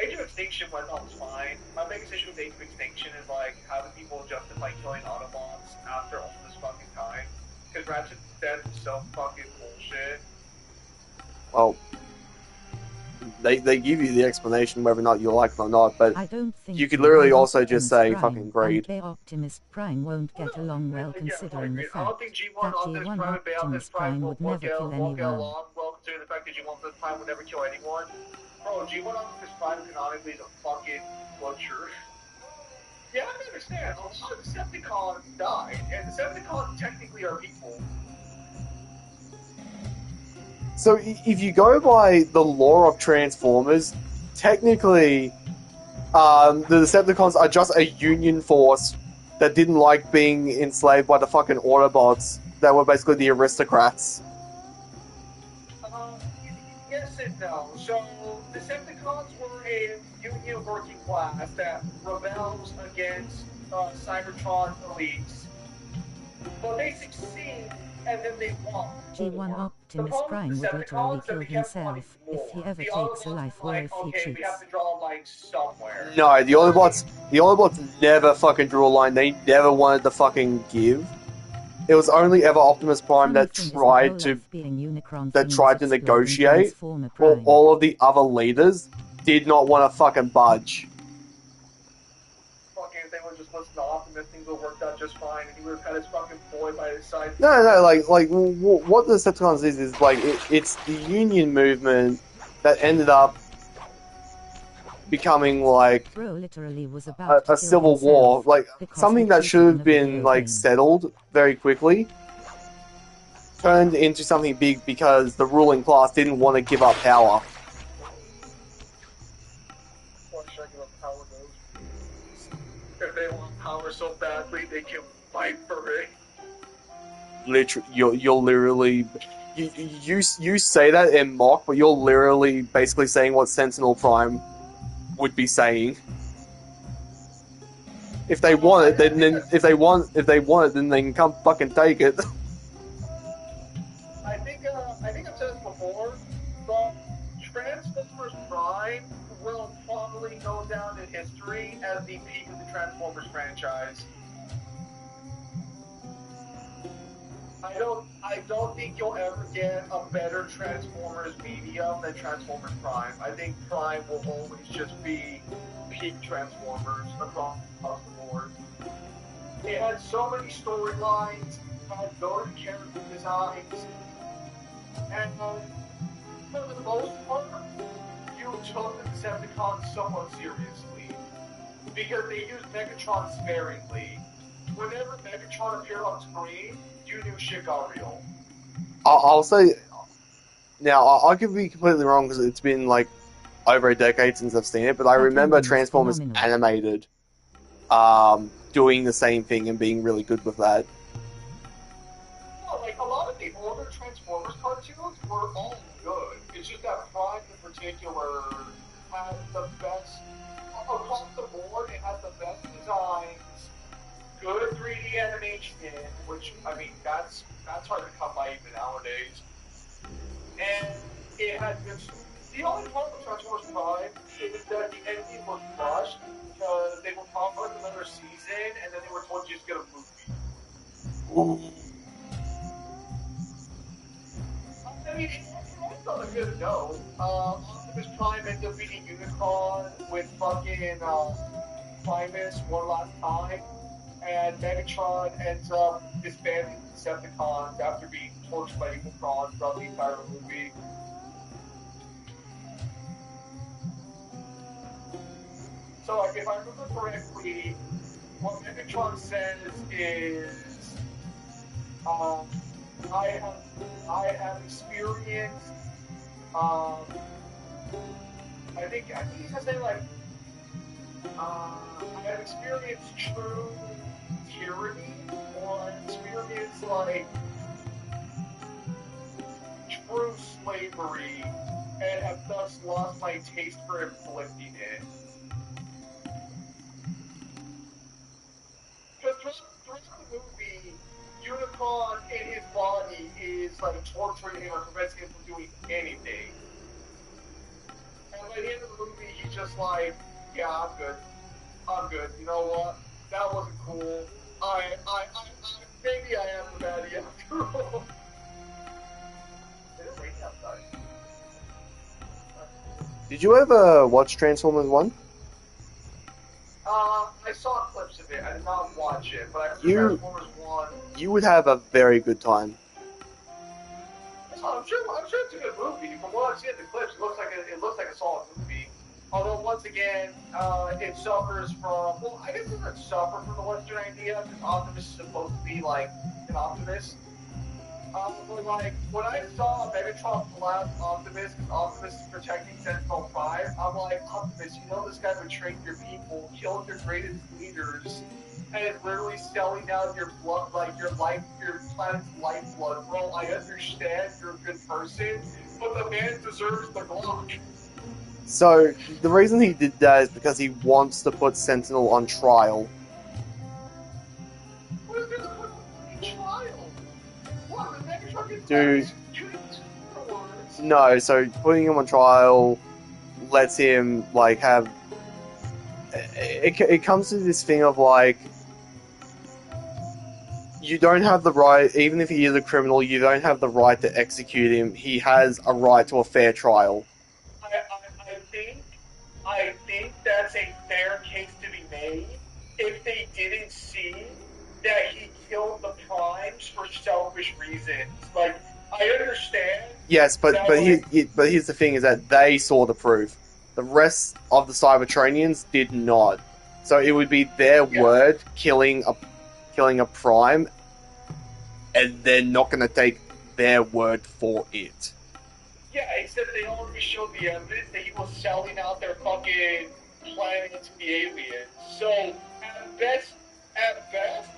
Age of Extinction went on fine. My biggest issue with Age of Extinction is like how do people justify killing Autobots after all this fucking time? Because Ratchet's death is so fucking bullshit. Well, they give you the explanation whether or not you like it or not, but I don't think you could literally also Optimus just say Prime fucking greed. and Optimus Prime won't get along well considering the I don't fact think G1 that Optimus G1 Prime and Optimus Prime would never kill won't get anyone. along well considering the fact that G1 Optimus Prime would never kill anyone. Bro, G1 Optimus Prime canonically is a fucking butcher. Yeah, I understand. A lot of Decepticons died, and Decepticons technically are people. So if you go by the lore of Transformers, technically, the Decepticons are just a Union force that didn't like being enslaved by the fucking Autobots that were basically the aristocrats. Yes and no. So, Decepticons were a Union working class that rebels against Cybertron elites. But they succeed, and then they want G1 more. Optimus Prime would literally kill himself if he ever takes a life or if he okay, we have cheats. to draw a line somewhere. No, the Autobots never fucking drew a line. They never wanted to fucking give. It was only ever Optimus Prime that tried to negotiate, or all of the other leaders did not want to fucking budge. Fucking, if they would just listen to Optimus, things would have worked out just fine, and he would have had his fucking boy by his side. No, like what the Decepticons is like it's the Union movement that ended up becoming like literally was about a civil war, like something that should have been like settled very quickly, turned into something big because the ruling class didn't want to give up power. Why should I give up power, though? If they want power so badly, they can fight for it. Literally, you're literally you say that in mock, but you're literally basically saying what Sentinel Prime would be saying. If they want it, then if they want it, then they can come fucking take it. I think I've said this before, but Transformers Prime will probably go down in history as the peak of the Transformers franchise. I don't think you'll ever get a better Transformers medium than Transformers Prime. I think Prime will always just be peak Transformers across the board. It had so many storylines, had good character designs, and for the most part, you took the Decepticons somewhat seriously because they used Megatron sparingly. Whenever Megatron appeared on screen, you knew shit got real. I'll say now I could be completely wrong because it's been like over a decade since I've seen it, but I remember Attendance Transformers phenomenal. animated, doing the same thing and being really good with that. No, like a lot of the older Transformers cartoons were all good. It's just that Prime in particular has the best across the board. It has the best designs, good 3D animation, which I mean that's hard to come by even nowadays. And it had good. The only problem with Transformers Prime is that the ending was rushed because they were promised another season and then they were told to just get a movie. I mean, it's on a good note. Optimus Prime ends up beating Unicron with fucking Primus one last time, and Megatron ends up disbanding the Decepticons after being tortured by Unicron throughout the entire movie. So, like, if I remember correctly, what Megatron says is, I have experienced, I think he's gonna say like, I have experienced true tyranny, or I have experienced like true slavery, and have thus lost my taste for inflicting it. Because throughout the movie, Unicron in his body is like torturing him or preventing him from doing anything. And by the end of the movie, he's just like, yeah, I'm good. I'm good. You know what? That wasn't cool. Maybe I am the baddie after all. It is raining outside. Did you ever watch Transformers 1? I saw clips of it. I did not watch it, but I heard Transformers 1. You would have a very good time. I'm sure it's a good movie. From what I've seen in the clips, it looks like a solid movie. Although once again, it suffers from. Well, I guess it doesn't suffer from the Western idea because Optimus is supposed to be like an optimist. But like when I saw Megatron blast Optimus because Optimus is protecting Sentinel Prime, I'm like, Optimus, you know this guy betrayed your people, killed your greatest leaders, and is literally selling out your blood, like your planet's lifeblood. Bro, I understand you're a good person, but the man deserves the Glock. So, the reason he did that is because he wants to put Sentinel on trial. What is this fucking trial? What, the Megatron gets Dude. afterwards? No, so putting him on trial lets him, like, have... It comes to this thing of, like... You don't have the right, even if he is a criminal, you don't have the right to execute him. He has a right to a fair trial. I think that's a fair case to be made if they didn't see that he killed the Primes for selfish reasons. Like, I understand. Yes, but here's the thing: is that they saw the proof. The rest of the Cybertronians did not. So it would be their word killing a Prime, and they're not going to take their word for it. Yeah, except they already showed the evidence that he was selling out their fucking planet to the aliens. So, at best,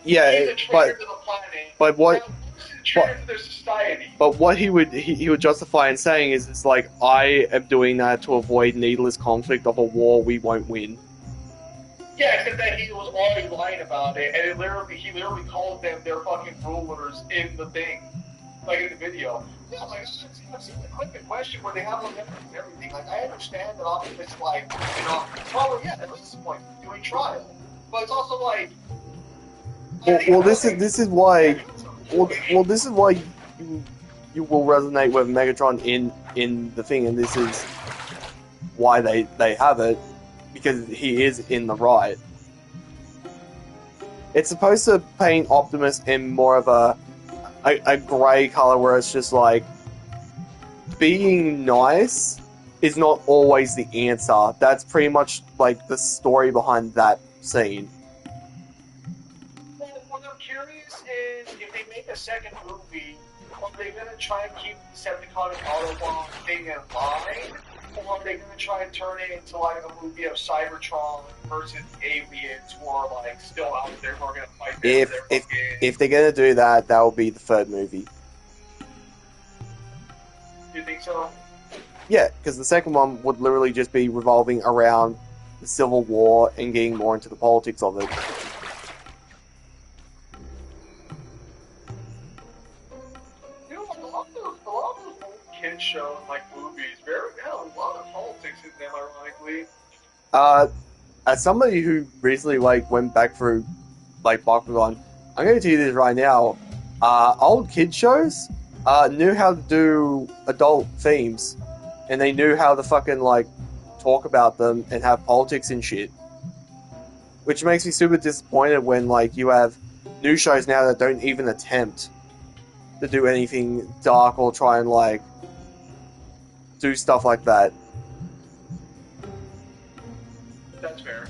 yeah, he's a traitor to the planet. But what? He's a traitor to their society. But what he would justify in saying is, it's like, I am doing that to avoid needless conflict of a war we won't win. Yeah, except that he was already lying about it, and he literally called them their fucking rulers in the thing, like in the video. Yeah, like I've seen the clip in question where they have like everything. Like I understand that Optimus, like, you know, probably at this point doing trial, but it's also like. Well, this is why. Well, this is why you will resonate with Megatron in the thing, and this is why they have it, because he is in the right. It's supposed to paint Optimus in more of a grey colour where it's just like, being nice is not always the answer. That's pretty much like the story behind that scene. Well, curious is if they make a second movie, are they gonna try and keep Decepticon and Autobot thing in line, or are they gonna try and turn it into like a movie of Cybertron versus aliens who are like still out there who are gonna fight them for their If they're gonna do that, that will be the third movie. You think so? Yeah, because the second one would literally just be revolving around the Civil War and getting more into the politics of it. You know, a lot of those old kid shows, like movies, had a lot of politics in them, ironically. As somebody who recently went back through Bakugan, I'm going to tell you this right now. Old kid shows knew how to do adult themes, and they knew how to fucking talk about them and have politics and shit. Which makes me super disappointed when you have new shows now that don't even attempt to do anything dark or try and do stuff like that. That's fair.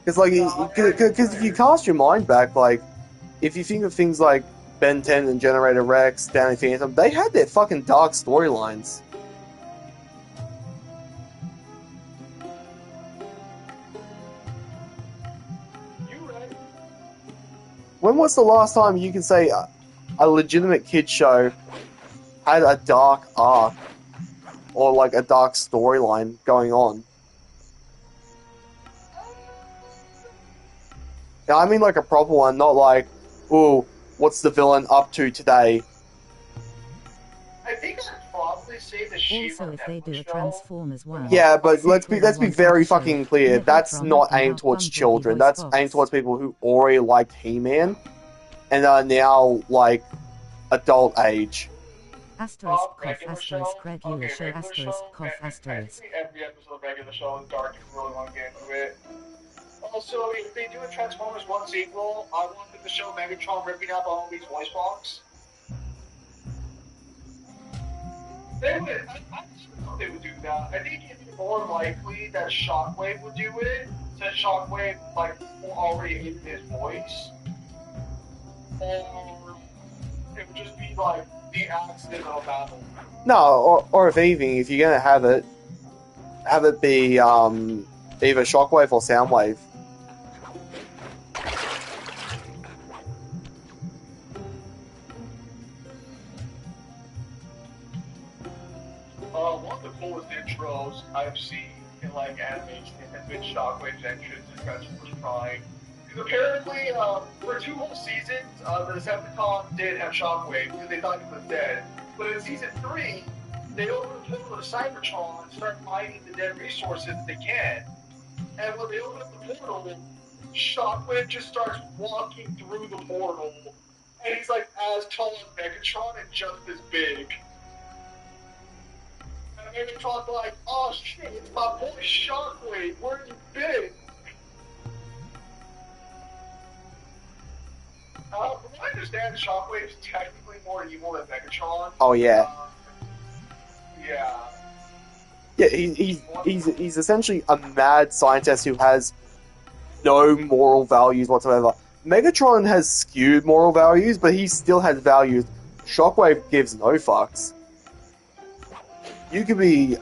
Because if you cast your mind back, if you think of things like Ben 10 and Generator Rex, Danny Phantom, they had their fucking dark storylines. When was the last time you can say a legitimate kid show had a dark arc or a dark storyline going on? Now, I mean a proper one, not ooh, what's the villain up to today? I think I'd probably say the She-Ra Also, if they do a Transformers one. Yeah, but let's be very fucking clear. That's not aimed towards children. That's aimed towards people who already liked He-Man and are now adult age. Asterisk cough asterisk regular show asterisk cough asterisk. Every episode of regular show is dark if you really want to get into it. Also, if they do a Transformers 1 sequel, I wanted to show Megatron ripping out Bumblebee's voice box. They would. I didn't know they would do that. I think it'd be more likely that Shockwave would do it, since Shockwave already hated his voice. Or it would just be the accident of a battle. No, or if anything, if you're gonna have it be either Shockwave or Soundwave. One of the coolest intros I've seen in animation has been Shockwave's entrance in Transformers Prime. Because apparently, for 2 whole seasons, the Decepticons did have Shockwave because they thought he was dead. But in season 3, they open the portal to Cybertron and start mining the dead resources that they can. And when they open up the portal, Shockwave just starts walking through the portal. And he's as tall as Megatron and just as big. And Megatron's oh shit, it's my boy Shockwave, where have you been? From what I understand, Shockwave's technically more evil than Megatron. Oh yeah. Yeah. Yeah, he's essentially a mad scientist who has no moral values whatsoever. Megatron has skewed moral values, but he still has values. Shockwave gives no fucks. You could be an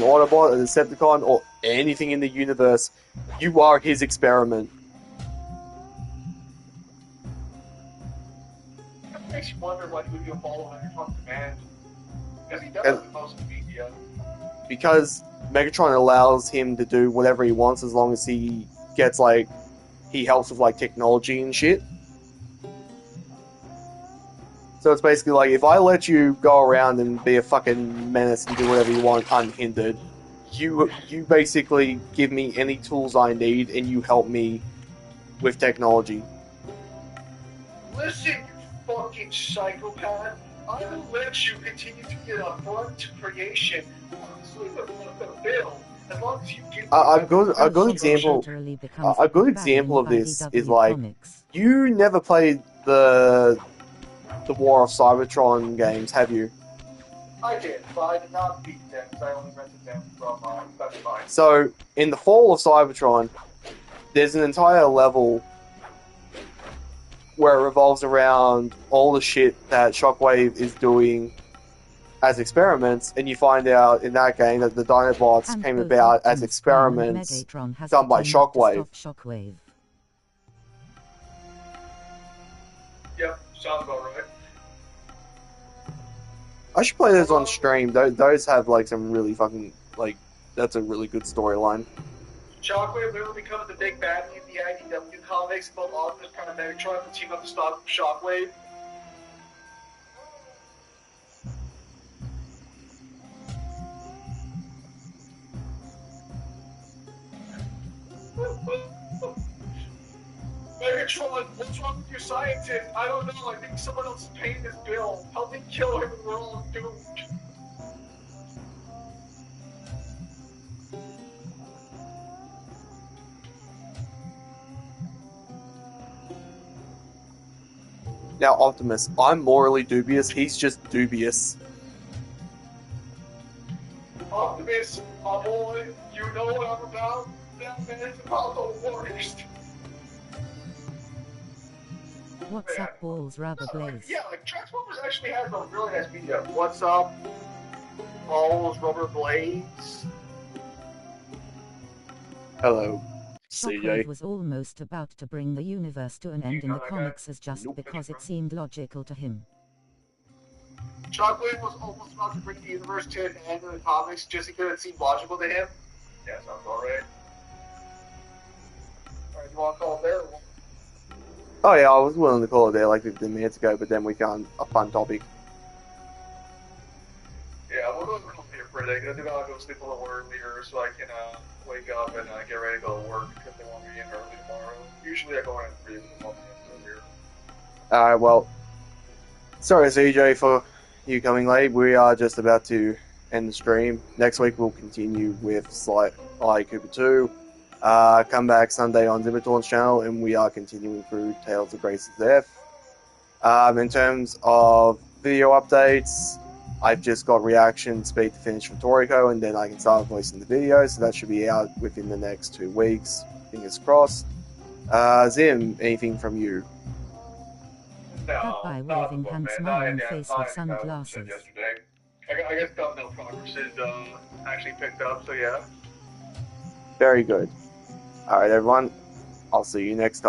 Autobot, a Decepticon, or anything in the universe. You are his experiment. It makes you wonder why he would be a follower of Megatron's command. Because he does the most media. Because Megatron allows him to do whatever he wants as long as he gets he helps with technology and shit. So it's basically if I let you go around and be a fucking menace and do whatever you want unhindered, you basically give me any tools I need and you help me with technology. Listen, you fucking psychopath. I will let you continue to get a front to creation. Honestly, the bill. As long as you give a good example of this is you never played the War of Cybertron games, have you? I did, but I did not beat them because I only rented them from Best Buy. So in the Fall of Cybertron, there's an entire level where it revolves around all the shit that Shockwave is doing as experiments, and you find out in that game that the Dinobots And came both about as Optimus Prime and experiments Megatron has done to by team up to Shockwave. stop Shockwave. Yep, sounds about right. I should play those on stream. Those have like some really fucking like that's a really good storyline. Shockwave literally becomes the big baddie in the IDW comics, both Optimus Prime and Megatron to team up to stop Shockwave. Megatron, what's wrong with your scientist? I don't know, I think someone else is paying this bill. Help me kill him and we're all doomed. Now, Optimus, I'm morally dubious. He's just dubious. Optimus, my boy, you know what I'm about? That man's about the worst. What's up, balls, rubber blaze? Yeah, like Transformers actually has a really nice media. What's up, balls, rubber blades? Hello, Shockwave CJ. was almost about to bring the universe to an end in the comics as just Nope. because it seemed logical to him. Shockwave was almost about to bring the universe to an end in the comics just because it seemed logical to him. Yeah, sounds alright. Alright, you want to call it there? Oh yeah, I was willing to call it there like 15 minutes ago, but then we found a fun topic. Yeah, we'll go and come here for a day. I do gotta go sleep a little earlier so I can wake up and get ready to go to work because they want me in early tomorrow. Usually I go in at 3 with the month earlier. Alright, well, sorry CJ for you coming late. We are just about to end the stream. Next week we'll continue with Sly Cooper 2. Come back Sunday on Zimmertorn's channel, and we are continuing through Tales of Grace's Death. In terms of video updates, I've just got reaction speed to finish for Toriko, and then I can start voicing the video, so that should be out within the next 2 weeks. Fingers crossed. Zim, anything from you? That by waving hand smiling face with sunglasses. I guess thumbnail progress is actually picked up, so yeah. Very good. Alright everyone, I'll see you next time.